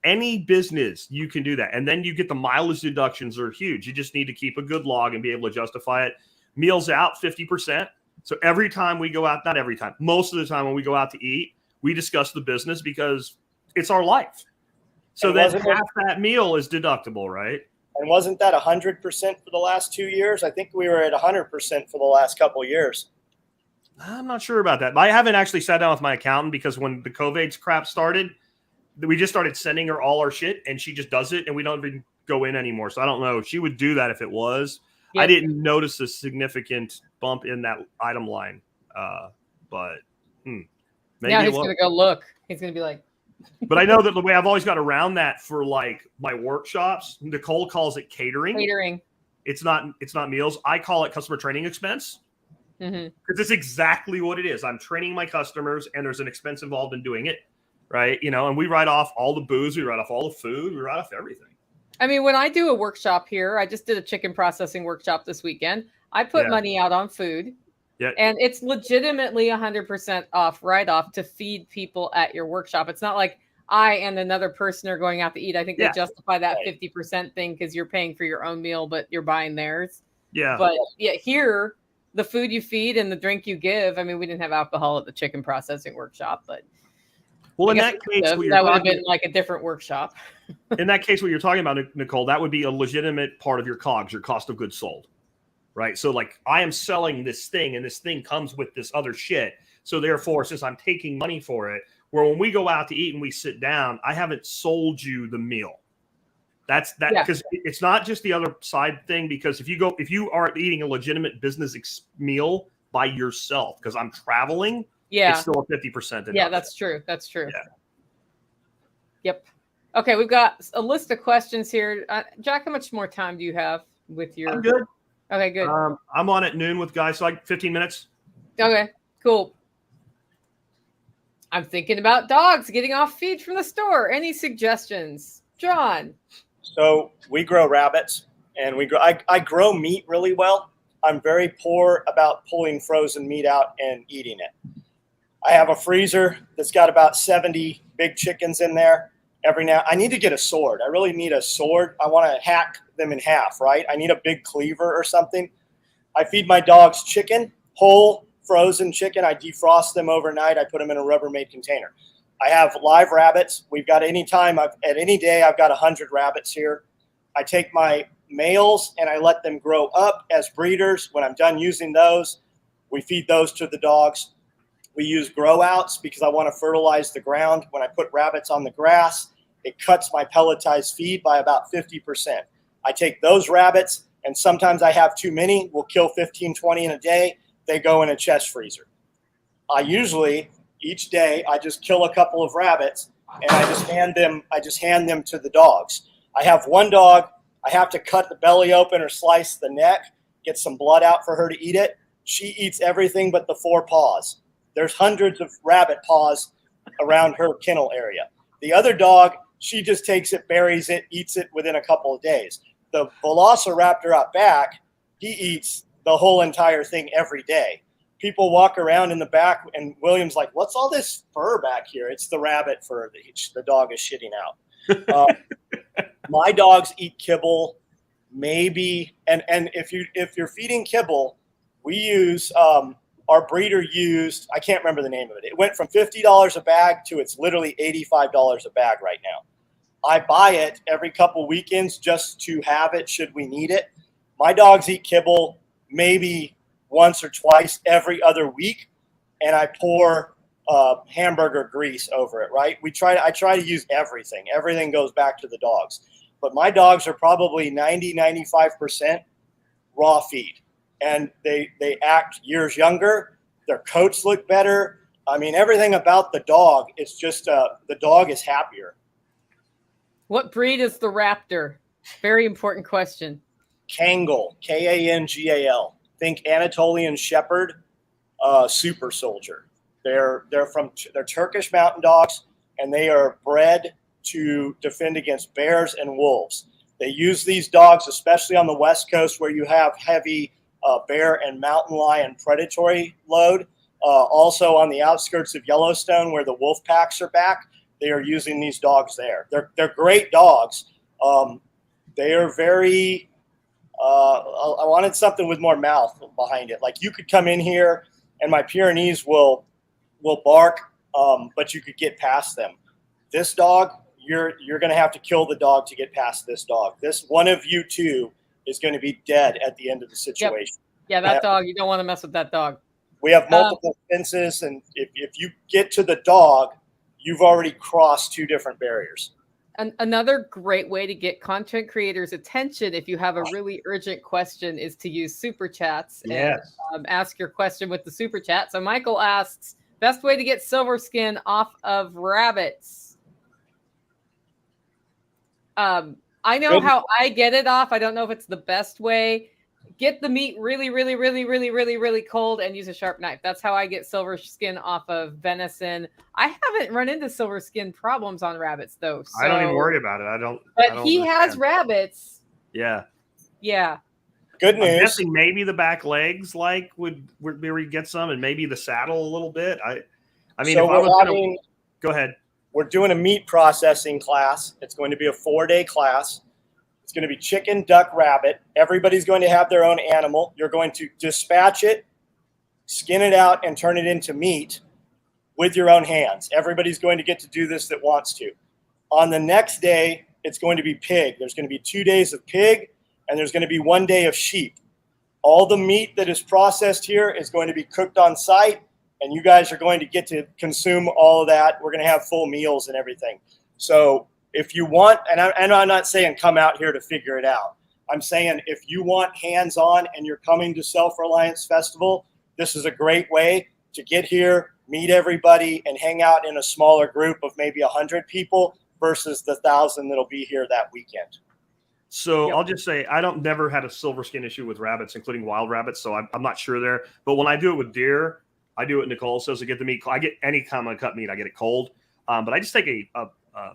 any business, you can do that. And then you get the mileage deductions are huge. You just need to keep a good log and be able to justify it. Meals out 50%. So every time we go out, not every time, most of the time when we go out to eat, we discuss the business because it's our life. So then half that meal is deductible, right? And wasn't that 100% for the last 2 years? I think we were at 100% for the last couple of years. I'm not sure about that. I haven't actually sat down with my accountant because when the COVID crap started, we just started sending her all our shit and she just does it and we don't even go in anymore. So I don't know. She would do that if it was. Yep. I didn't notice a significant bump in that item line. But maybe now he's going to go look. He's going to be like. But I know that the way I've always got around that for my workshops, Nicole calls it catering. Catering. It's not meals. I call it customer training expense. Because it's exactly what it is. I'm training my customers and there's an expense involved in doing it. Right. And we write off all the booze. We write off all the food. We write off everything. I mean, when I do a workshop here, I just did a chicken processing workshop this weekend. I put money out on food. Yeah. And it's legitimately 100% off write-off to feed people at your workshop. It's not like I and another person are going out to eat. I think they justify that 50% thing because you're paying for your own meal, but you're buying theirs. Yeah. But here, the food you feed and the drink you give, I mean, we didn't have alcohol at the chicken processing workshop, but well, in that case, that would have been like a different workshop. In that case, what you're talking about, Nicole, that would be a legitimate part of your COGS, your cost of goods sold, right? So I am selling this thing and this thing comes with this other shit. So therefore, since I'm taking money for it, where when we go out to eat and we sit down, I haven't sold you the meal. That's that because it's not just the other side thing. Because if you are eating a legitimate business meal by yourself, because I'm traveling. Yeah, it's still a 50%. Yeah, that's true. That's true. Yeah. Yep. Okay, we've got a list of questions here. Jack, how much more time do you have with your? I'm good. Okay, good. I'm on at noon with guys, so 15 minutes. Okay, cool. I'm thinking about dogs getting off feed from the store. Any suggestions, John? So we grow rabbits, and I grow meat really well. I'm very poor about pulling frozen meat out and eating it. I have a freezer that's got about 70 big chickens in there, every now. I need to get a sword. I really need a sword. I want to hack them in half, right? I need a big cleaver or something. I feed my dogs chicken, whole frozen chicken. I defrost them overnight. I put them in a Rubbermaid container. I have live rabbits. We've got at any day, I've got 100 rabbits here. I take my males and I let them grow up as breeders. When I'm done using those, we feed those to the dogs. We use grow outs because I want to fertilize the ground. When I put rabbits on the grass, it cuts my pelletized feed by about 50%. I take those rabbits, and sometimes I have too many. We'll kill 15, 20 in a day. They go in a chest freezer. I usually, each day, I just kill a couple of rabbits, and I just hand them to the dogs. I have one dog. I have to cut the belly open or slice the neck, get some blood out for her to eat it. She eats everything but the 4 paws. There's hundreds of rabbit paws around her kennel area. The other dog, she just takes it, buries it, eats it within a couple of days. The velociraptor out back, he eats the whole entire thing every day. People walk around in the back, and William's like, what's all this fur back here? It's the rabbit fur that the dog is shitting out. My dogs eat kibble, maybe, and if you're feeding kibble, we use our breeder used, I can't remember the name of it. It went from $50 a bag to it's literally $85 a bag right now. I buy it every couple weekends just to have it should we need it. My dogs eat kibble maybe once or twice every other week, and I pour hamburger grease over it, right? I try to use everything. Everything goes back to the dogs. But my dogs are probably 95% raw feed. And they act years younger. Their coats look better. I mean, everything about the dog is just the dog is happier. What breed is the raptor? Very important question. Kangal, Kangal. Think Anatolian Shepherd, super soldier. They're Turkish mountain dogs, and they are bred to defend against bears and wolves. They use these dogs, especially on the West Coast where you have heavy bear and mountain lion predatory load. Also on the outskirts of Yellowstone where the wolf packs are back, they are using these dogs there. They're great dogs. They are very, I wanted something with more mouth behind it. Like you could come in here and my Pyrenees will bark, but you could get past them. This dog, you're going to have to kill the dog to get past this dog. This one of you two is going to be dead at the end of the situation. Yep. Yeah, that dog, you don't want to mess with that dog. We have multiple fences, and if you get to the dog, you've already crossed 2 different barriers. Another great way to get content creators' attention if you have a really urgent question is to use super chats and ask your question with the super chat. So Michael asks, best way to get silver skin off of rabbits? I know how I get it off. I don't know if it's the best way. Get the meat really, really, really, really, really, really cold and use a sharp knife. That's how I get silver skin off of venison. I haven't run into silver skin problems on rabbits though. So, I don't even worry about it. But he has rabbits. Yeah. Yeah. Good news. I'm guessing maybe the back legs would where you get some, and maybe the saddle a little bit. I mean, so if I was go ahead. We're doing a meat processing class. It's going to be a 4-day class. It's going to be chicken, duck, rabbit. Everybody's going to have their own animal. You're going to dispatch it, skin it out, and turn it into meat with your own hands. Everybody's going to get to do this that wants to. On the next day, it's going to be pig. There's going to be 2 days of pig, and there's going to be 1 day of sheep. All the meat that is processed here is going to be cooked on site, and you guys are going to get to consume all of that. We're going to have full meals and everything. So if you want, and I'm not saying come out here to figure it out. I'm saying if you want hands-on and you're coming to Self-Reliance Festival, this is a great way to get here, meet everybody, and hang out in a smaller group of maybe 100 people versus the 1,000 that'll be here that weekend. So I'll just say never had a silver skin issue with rabbits, including wild rabbits. So I'm not sure there. But when I do it with deer, I do what Nicole says to get the meat. I get any kind of cut meat, I get it cold. But I just take a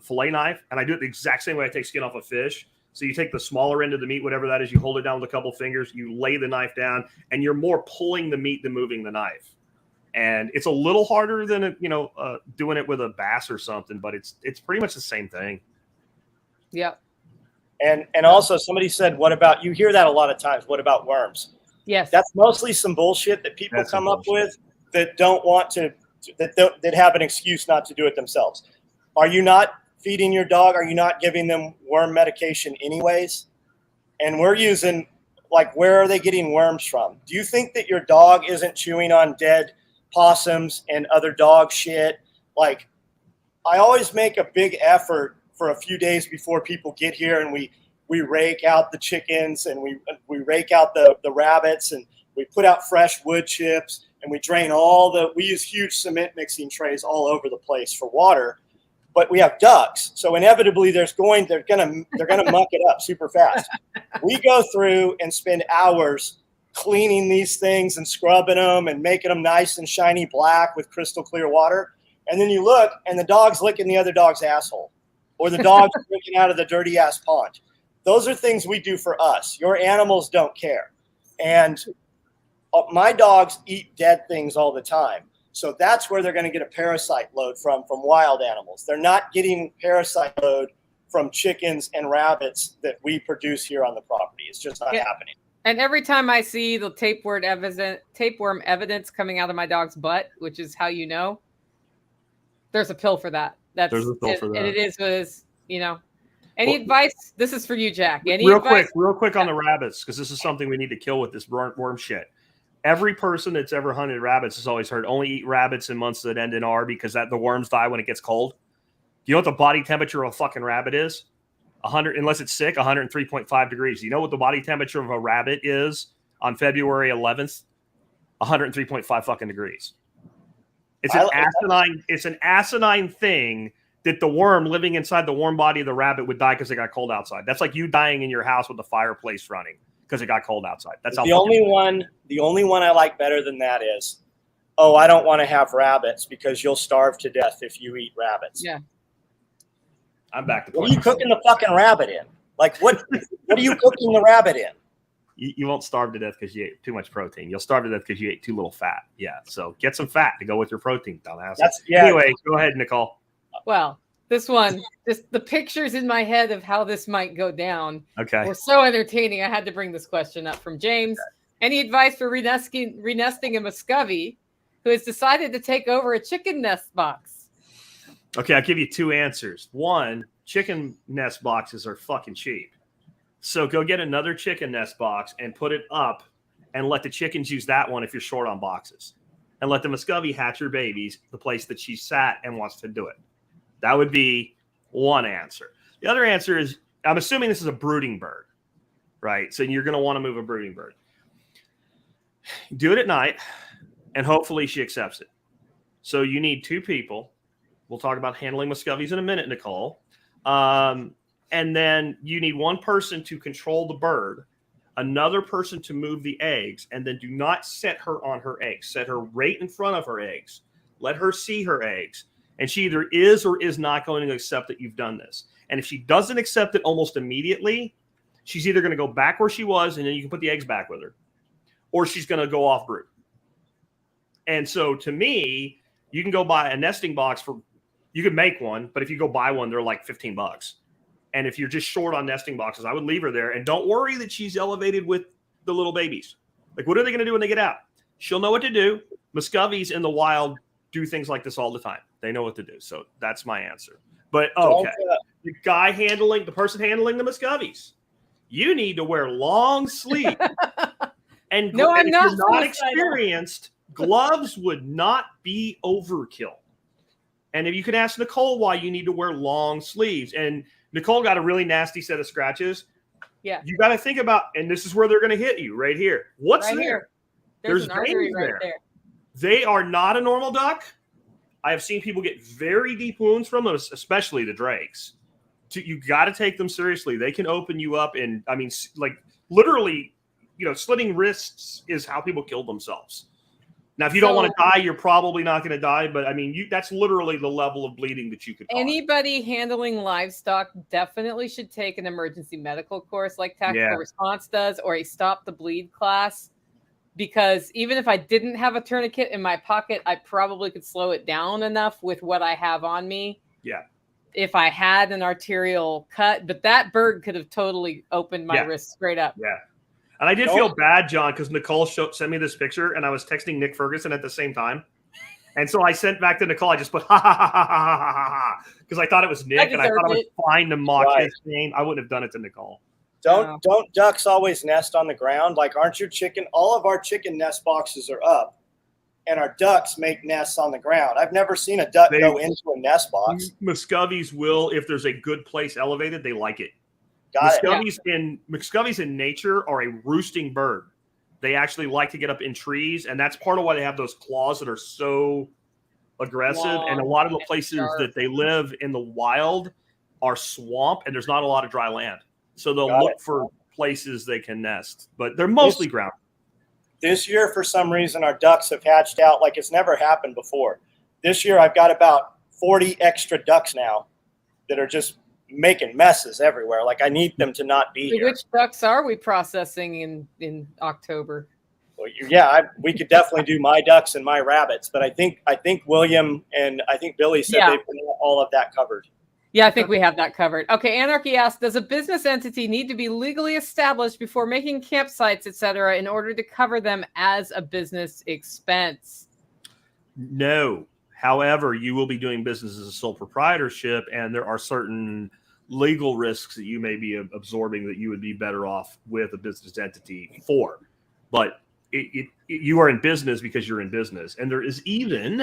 fillet knife, and I do it the exact same way I take skin off a fish. So you take the smaller end of the meat, whatever that is, you hold it down with a couple fingers, you lay the knife down, and you're more pulling the meat than moving the knife. And it's a little harder than doing it with a bass or something, but it's pretty much the same thing. Yep. And also somebody said, what about, you hear that a lot of times, what about worms? Yes. That's mostly some bullshit that people come up with that don't want to, that have an excuse not to do it themselves. Are you not feeding your dog? Are you not giving them worm medication anyways? And we're using, like, where are they getting worms from? Do you think that your dog isn't chewing on dead possums and other dog shit? Like, I always make a big effort for a few days before people get here, and we rake out the chickens, and we rake out the rabbits, and we put out fresh wood chips, and we drain we use huge cement mixing trays all over the place for water. But we have ducks, so inevitably they're gonna muck it up super fast. We go through and spend hours cleaning these things and scrubbing them and making them nice and shiny black with crystal clear water. And then you look, and the dog's licking the other dog's asshole, or the dog's drinking out of the dirty ass pond. Those are things we do for us. Your animals don't care. And my dogs eat dead things all the time. So that's where they're going to get a parasite load from wild animals. They're not getting parasite load from chickens and rabbits that we produce here on the property. It's just not happening. And every time I see the tapeworm evidence coming out of my dog's butt, which is how you know, there's a pill for that. There's a pill for that. And it is, any advice? This is for you, Jack. Real quick on the rabbits, because this is something we need to kill with this worm shit. Every person that's ever hunted rabbits has always heard only eat rabbits in months that end in R because the worms die when it gets cold. Do you know what the body temperature of a fucking rabbit is? 100, unless it's sick, 103.5 degrees. Do you know what the body temperature of a rabbit is on February 11th? 103.5 fucking degrees. It's an asinine thing that the worm living inside the warm body of the rabbit would die because it got cold outside. That's like you dying in your house with the fireplace running because it got cold outside. That's how. The only one I like better than that is, I don't want to have rabbits because you'll starve to death if you eat rabbits. Yeah. I'm back to. What are you cooking the fucking rabbit in? Like what are you cooking the rabbit in? You won't starve to death because you ate too much protein. You'll starve to death because you ate too little fat. Yeah. So get some fat to go with your protein, dumbass. Anyway, go ahead, Nicole. Well, this one, just the pictures in my head of how this might go down were so entertaining. I had to bring this question up from James. Any advice for renesting a Muscovy who has decided to take over a chicken nest box? Okay, I'll give you two answers. One, chicken nest boxes are fucking cheap. So go get another chicken nest box and put it up and let the chickens use that one if you're short on boxes. And let the Muscovy hatch her babies the place that she sat and wants to do it. That would be one answer. The other answer is, I'm assuming this is a brooding bird, right? So you're going to want to move a brooding bird. Do it at night, and hopefully she accepts it. So you need two people. We'll talk about handling Muscovies in a minute, Nicole. And then you need one person to control the bird, another person to move the eggs, and then do not set her on her eggs. Set her right in front of her eggs. Let her see her eggs. And she either is or is not going to accept that you've done this. And if she doesn't accept it almost immediately, she's either going to go back where she was, and then you can put the eggs back with her, or she's going to go off brood. And so to me, you can go buy a nesting box you could make one, but if you go buy one, they're like $15. And if you're just short on nesting boxes, I would leave her there. And don't worry that she's elevated with the little babies. Like, what are they going to do when they get out? She'll know what to do. Muscovies in the wild do things like this all the time. They know what to do. So that's my answer. But okay, the person handling the Muscovies, you need to wear long sleeves. And no, I'm not. If you're not experienced, gloves would not be overkill. And if you can ask Nicole why you need to wear long sleeves, and Nicole got a really nasty set of scratches. Yeah, you got to think about, and this is where they're going to hit you right here. What's right there? Here. There's veins right there. They are not a normal duck. I have seen people get very deep wounds from them, especially the drakes. You got to take them seriously. They can open you up, and I mean, like literally, slitting wrists is how people kill themselves. Now, if you don't want to die, you're probably not going to die. But I mean, that's literally the level of bleeding that you could cause. Anybody handling livestock definitely should take an emergency medical course like Tactical Response does, or a Stop the Bleed class. because even if I didn't have a tourniquet in my pocket, I probably could slow it down enough with what I have on me. Yeah. If I had an arterial cut, but that bird could have totally opened my wrist straight up. Yeah. And I did feel bad, John, because Nicole sent me this picture, and I was texting Nick Ferguson at the same time. And so I sent back to Nicole, I just put ha ha ha ha ha ha ha, because I thought it was Nick, and I thought it was fine to mock his name. I wouldn't have done it to Nicole. Don't ducks always nest on the ground? Like, aren't your chicken? All of our chicken nest boxes are up, and our ducks make nests on the ground. I've never seen a duck go into a nest box. Muscovies will, if there's a good place elevated, they like it. Muscovies in nature are a roosting bird. They actually like to get up in trees, and that's part of why they have those claws that are so aggressive. And a lot of the places that they live in the wild are swamp, and there's not a lot of dry land. So they'll look for places they can nest, but they're mostly ground. This year, for some reason, our ducks have hatched out like it's never happened before. This year, I've got about 40 extra ducks now that are just making messes everywhere. Like, I need them to not be here. Which ducks are we processing in October? Well, yeah, we could definitely do my ducks and my rabbits, but I think William and I think Billy said they've got all of that covered. Yeah, I think we have that covered. Okay, Anarchy asks, does a business entity need to be legally established before making campsites, etc., in order to cover them as a business expense? No. However, you will be doing business as a sole proprietorship, and there are certain legal risks that you may be absorbing that you would be better off with a business entity for. But you are in business because you're in business. And there is even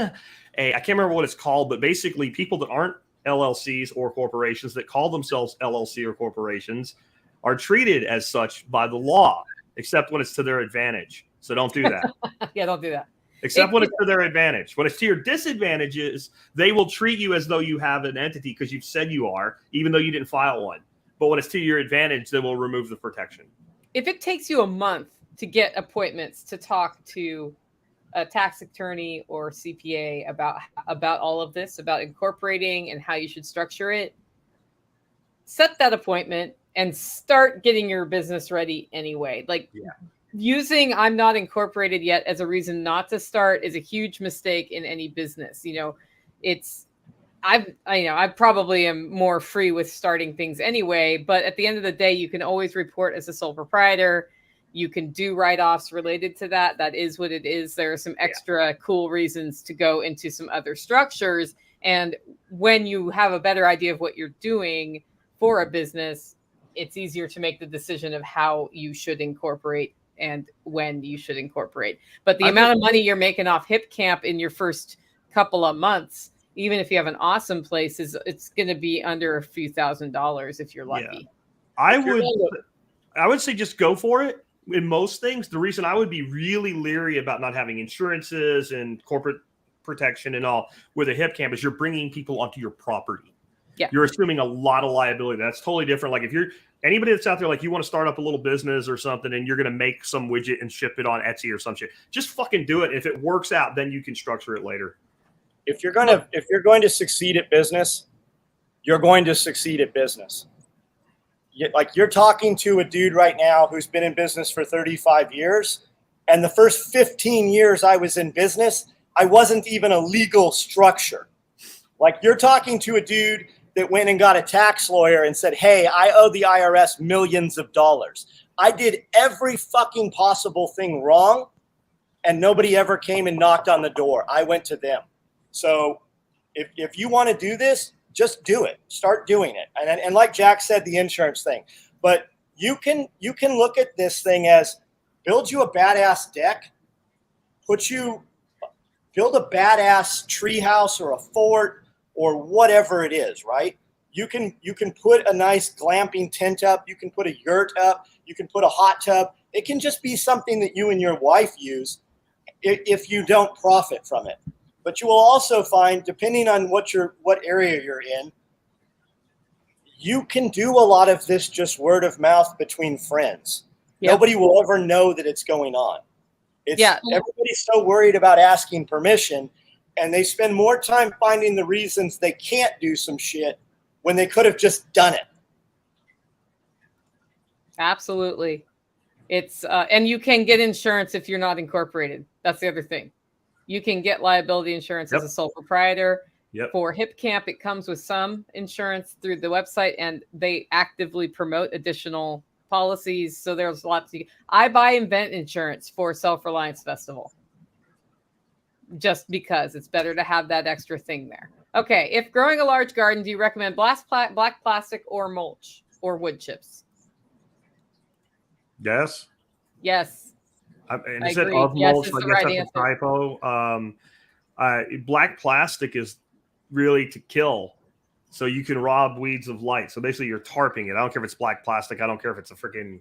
I can't remember what it's called, but basically people that aren't LLCs or corporations that call themselves LLC or corporations are treated as such by the law, except when it's to their advantage. So don't do that. Yeah, don't do that. Except when it's to their advantage. When it's to your disadvantages, they will treat you as though you have an entity because you've said you are, even though you didn't file one. But when it's to your advantage, they will remove the protection. If it takes you a month to get appointments to talk to a tax attorney or CPA about all of this, about incorporating and how you should structure it, set that appointment and start getting your business ready anyway. Using I'm not incorporated yet as a reason not to start is a huge mistake in any business. I probably am more free with starting things anyway, but at the end of the day, you can always report as a sole proprietor. You can do write-offs related to that. That is what it is. There are some extra cool reasons to go into some other structures. And when you have a better idea of what you're doing for a business, it's easier to make the decision of how you should incorporate and when you should incorporate. But the amount of money you're making off Hip Camp in your first couple of months, even if you have an awesome place, it's going to be under a few $1,000s if you're lucky. Yeah. I would say just go for it. In most things, the reason I would be really leery about not having insurances and corporate protection and all with a Hip Camp is you're bringing people onto your property. Yeah. You're assuming a lot of liability. That's totally different. Like if you're anybody that's out there, like you want to start up a little business or something and you're going to make some widget and ship it on Etsy or some shit, just fucking do it. If it works out, then you can structure it later. If you're going to succeed at business, you're going to succeed at business. Like you're talking to a dude right now who's been in business for 35 years. And the first 15 years I was in business, I wasn't even a legal structure. Like you're talking to a dude that went and got a tax lawyer and said, hey, I owe the IRS millions of dollars. I did every fucking possible thing wrong. And nobody ever came and knocked on the door. I went to them. So if you want to do this, just do it. Start doing it. And like Jack said, the insurance thing. But you can look at this thing as build you a badass deck, build a badass tree house or a fort or whatever it is, right? You can put a nice glamping tent up. You can put a yurt up. You can put a hot tub. It can just be something that you and your wife use if you don't profit from it. But you will also find, depending on what area you're in, you can do a lot of this just word of mouth between friends. Yep. Nobody will ever know that it's going on. Everybody's so worried about asking permission, and they spend more time finding the reasons they can't do some shit when they could have just done it. Absolutely. It's and you can get insurance if you're not incorporated. That's the other thing. You can get liability insurance as a sole proprietor. Yep. For Hip Camp, it comes with some insurance through the website, and they actively promote additional policies. So there's lots. I buy Invent insurance for Self-Reliance Festival just because it's better to have that extra thing there. Okay, if growing a large garden, do you recommend black plastic or mulch or wood chips? Yes. Yes. And I you said agree. of Yes mulch, is I the guess right that's a answer. typo. Black plastic is really to kill. So you can rob weeds of light. So basically you're tarping it. I don't care if it's black plastic. I don't care if it's a freaking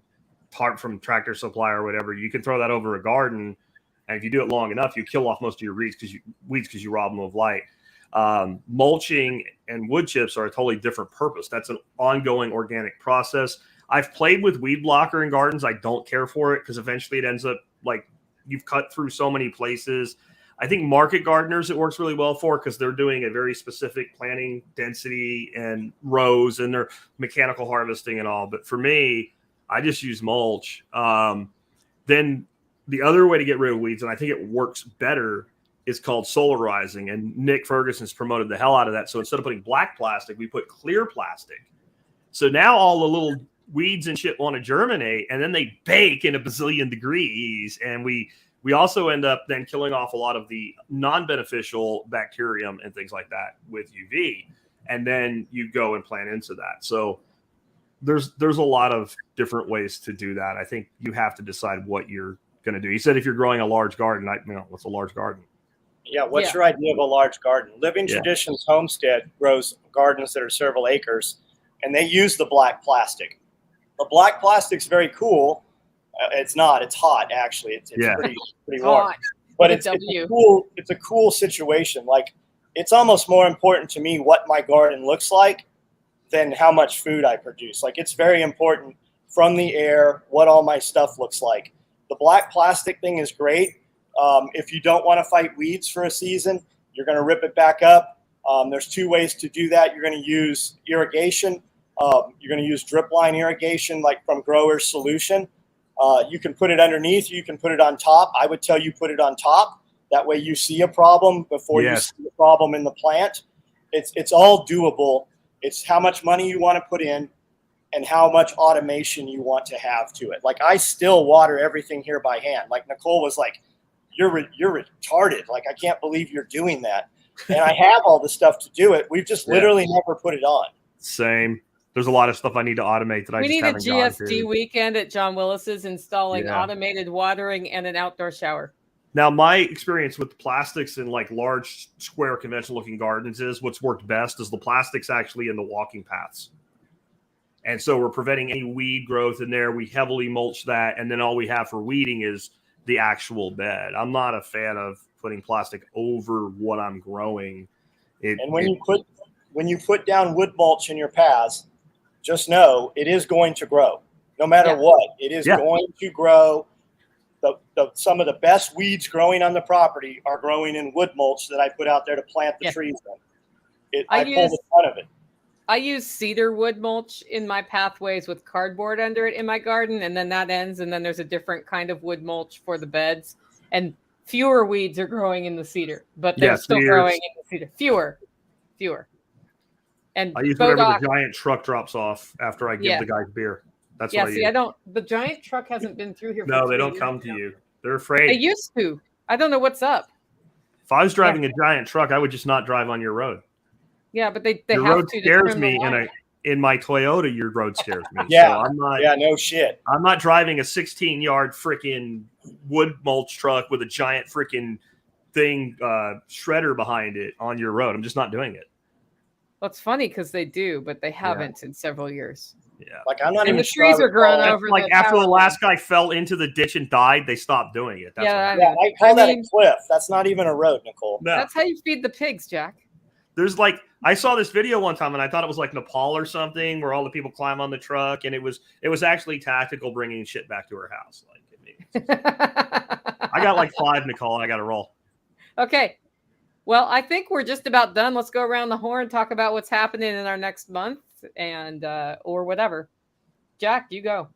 tarp from Tractor Supply or whatever. You can throw that over a garden. And if you do it long enough, you kill off most of your weeds because you rob them of light. Mulching and wood chips are a totally different purpose. That's an ongoing organic process. I've played with weed blocker in gardens. I don't care for it because eventually it ends up like you've cut through so many places. I think market gardeners it works really well for because they're doing a very specific planting density and rows and they're mechanical harvesting and all. But for me, I just use mulch. Then the other way to get rid of weeds, and I think it works better, is called solarizing. And Nick Ferguson's promoted the hell out of that. So instead of putting black plastic, we put clear plastic. So now all the little weeds and shit want to germinate, and then they bake in a bazillion degrees. And we also end up then killing off a lot of the non-beneficial bacterium and things like that with UV. And then you go and plant into that. So there's a lot of different ways to do that. I think you have to decide what you're going to do. You said if you're growing a large garden, what's a large garden? Yeah, what's your idea of a large garden? Living Traditions Homestead grows gardens that are several acres, and they use the black plastic. The black plastic's very cool. It's not. It's hot, actually. It's pretty warm. Hot. But it's a cool situation. Like, it's almost more important to me what my garden looks like than how much food I produce. Like, it's very important from the air what all my stuff looks like. The black plastic thing is great. If you don't want to fight weeds for a season, you're going to rip it back up. There's two ways to do that. You're going to use irrigation. You're going to use drip line irrigation, like from Grower's Solution. You can put it underneath. You can put it on top. I would tell you put it on top. That way you see a problem before you see the problem in the plant. It's all doable. It's how much money you want to put in and how much automation you want to have to it. Like, I still water everything here by hand. Like, Nicole was like, you're retarded. Like, I can't believe you're doing that. And I have all the stuff to do it. We've just literally never put it on. Same. There's a lot of stuff I need to automate that we need a GSD weekend at John Willis's installing automated watering and an outdoor shower. Now, my experience with plastics in like large square conventional looking gardens is what's worked best is the plastics actually in the walking paths. And so we're preventing any weed growth in there. We heavily mulch that. And then all we have for weeding is the actual bed. I'm not a fan of putting plastic over what I'm growing. And when you put down wood mulch in your paths, just know it is going to grow. No matter what, it is going to grow. Some of the best weeds growing on the property are growing in wood mulch that I put out there to plant the trees in. I pulled a ton of it. I use cedar wood mulch in my pathways with cardboard under it in my garden, and then that ends, and then there's a different kind of wood mulch for the beds, and fewer weeds are growing in the cedar, but they're still growing in the cedar. Fewer. And I use whatever the giant truck drops off after I give the guys beer. That's what I use. The giant truck hasn't been through here. No, they don't come to you. They're afraid. They used to. I don't know what's up. If I was driving a giant truck, I would just not drive on your road. Yeah, but they your have road to. Scares me in my Toyota. Your road scares me. Yeah, so I'm not. Yeah, no shit. I'm not driving a 16-yard freaking wood mulch truck with a giant freaking thing shredder behind it on your road. I'm just not doing it. Well, it's funny because they do, but they haven't in several years. Yeah, like I'm not even. The trees are growing over. Like after the last guy fell into the ditch and died, they stopped doing it. That's I call that a cliff. That's not even a road, Nicole. No. That's how you feed the pigs, Jack. There's I saw this video one time and I thought it was like Nepal or something where all the people climb on the truck and it was actually tactical bringing shit back to her house. I got like 5, Nicole. I got to roll. Okay. Well, I think we're just about done. Let's go around the horn, talk about what's happening in our next month and or whatever. Jack, you go.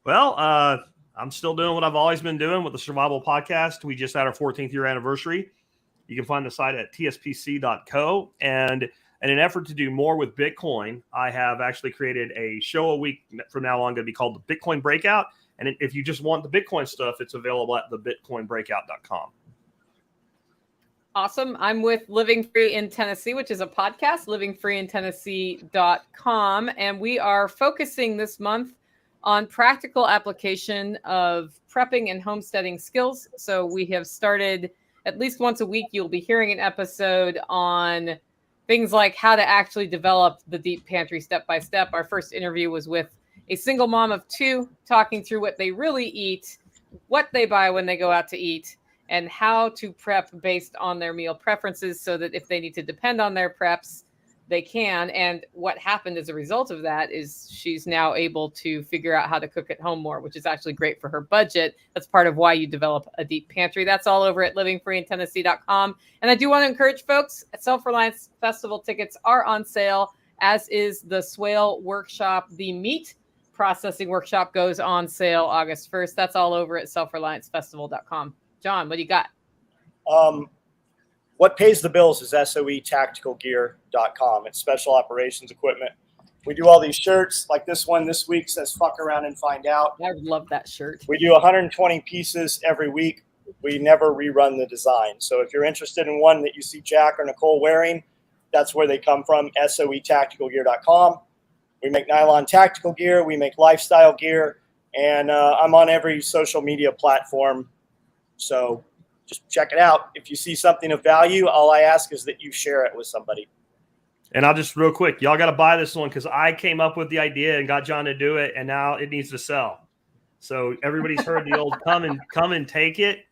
Well, I'm still doing what I've always been doing with the Survival Podcast. We just had our 14th year anniversary. You can find the site at tspc.co. And in an effort to do more with Bitcoin, I have actually created a show a week from now on going to be called the Bitcoin Breakout. And if you just want the Bitcoin stuff, it's available at thebitcoinbreakout.com. Awesome. I'm with Living Free in Tennessee, which is a podcast, livingfreeintennessee.com. And we are focusing this month on practical application of prepping and homesteading skills. So we have started at least once a week. You'll be hearing an episode on things like how to actually develop the deep pantry step by step. Our first interview was with a single mom of 2, talking through what they really eat, what they buy when they go out to eat, and how to prep based on their meal preferences so that if they need to depend on their preps, they can. And what happened as a result of that is she's now able to figure out how to cook at home more, which is actually great for her budget. That's part of why you develop a deep pantry. That's all over at livingfreeintennessee.com. And I do want to encourage folks, Self-Reliance Festival tickets are on sale, as is the Swale workshop. The meat processing workshop goes on sale August 1st. That's all over at selfreliancefestival.com. John, what do you got? What pays the bills is soetacticalgear.com. It's special operations equipment. We do all these shirts, like this one this week says "fuck around and find out." I love that shirt. We do 120 pieces every week. We never rerun the design. So if you're interested in one that you see Jack or Nicole wearing, that's where they come from, soetacticalgear.com. We make nylon tactical gear. We make lifestyle gear. And I'm on every social media platform. So just check it out. If you see something of value, all I ask is that you share it with somebody. And I'll just real quick, y'all got to buy this one because I came up with the idea and got John to do it, and now it needs to sell. So everybody's heard the old come and take it.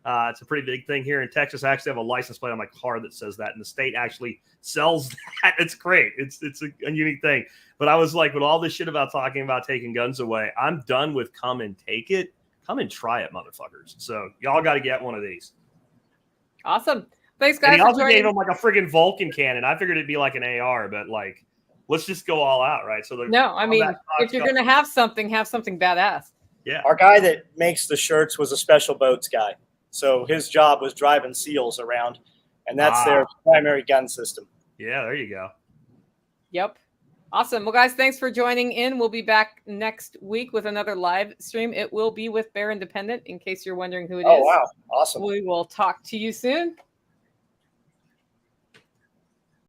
It's a pretty big thing here in Texas. I actually have a license plate on my car that says that, and the state actually sells that. It's great. It's a unique thing. But I was like, with all this shit about talking about taking guns away, I'm done with come and take it. Come and try it, motherfuckers. So y'all got to get one of these. Awesome. Thanks, guys. And he also gave him like a friggin' Vulcan cannon. I figured it'd be like an AR, but like, let's just go all out, right? So no, I mean, if you're going to have something badass. Yeah. Our guy that makes the shirts was a special boats guy. So his job was driving SEALs around, and that's their primary gun system. Yeah, there you go. Yep. Awesome. Well, guys, thanks for joining in. We'll be back next week with another live stream. It will be with Bear Independent, in case you're wondering who it is. Oh, wow. Awesome. We will talk to you soon.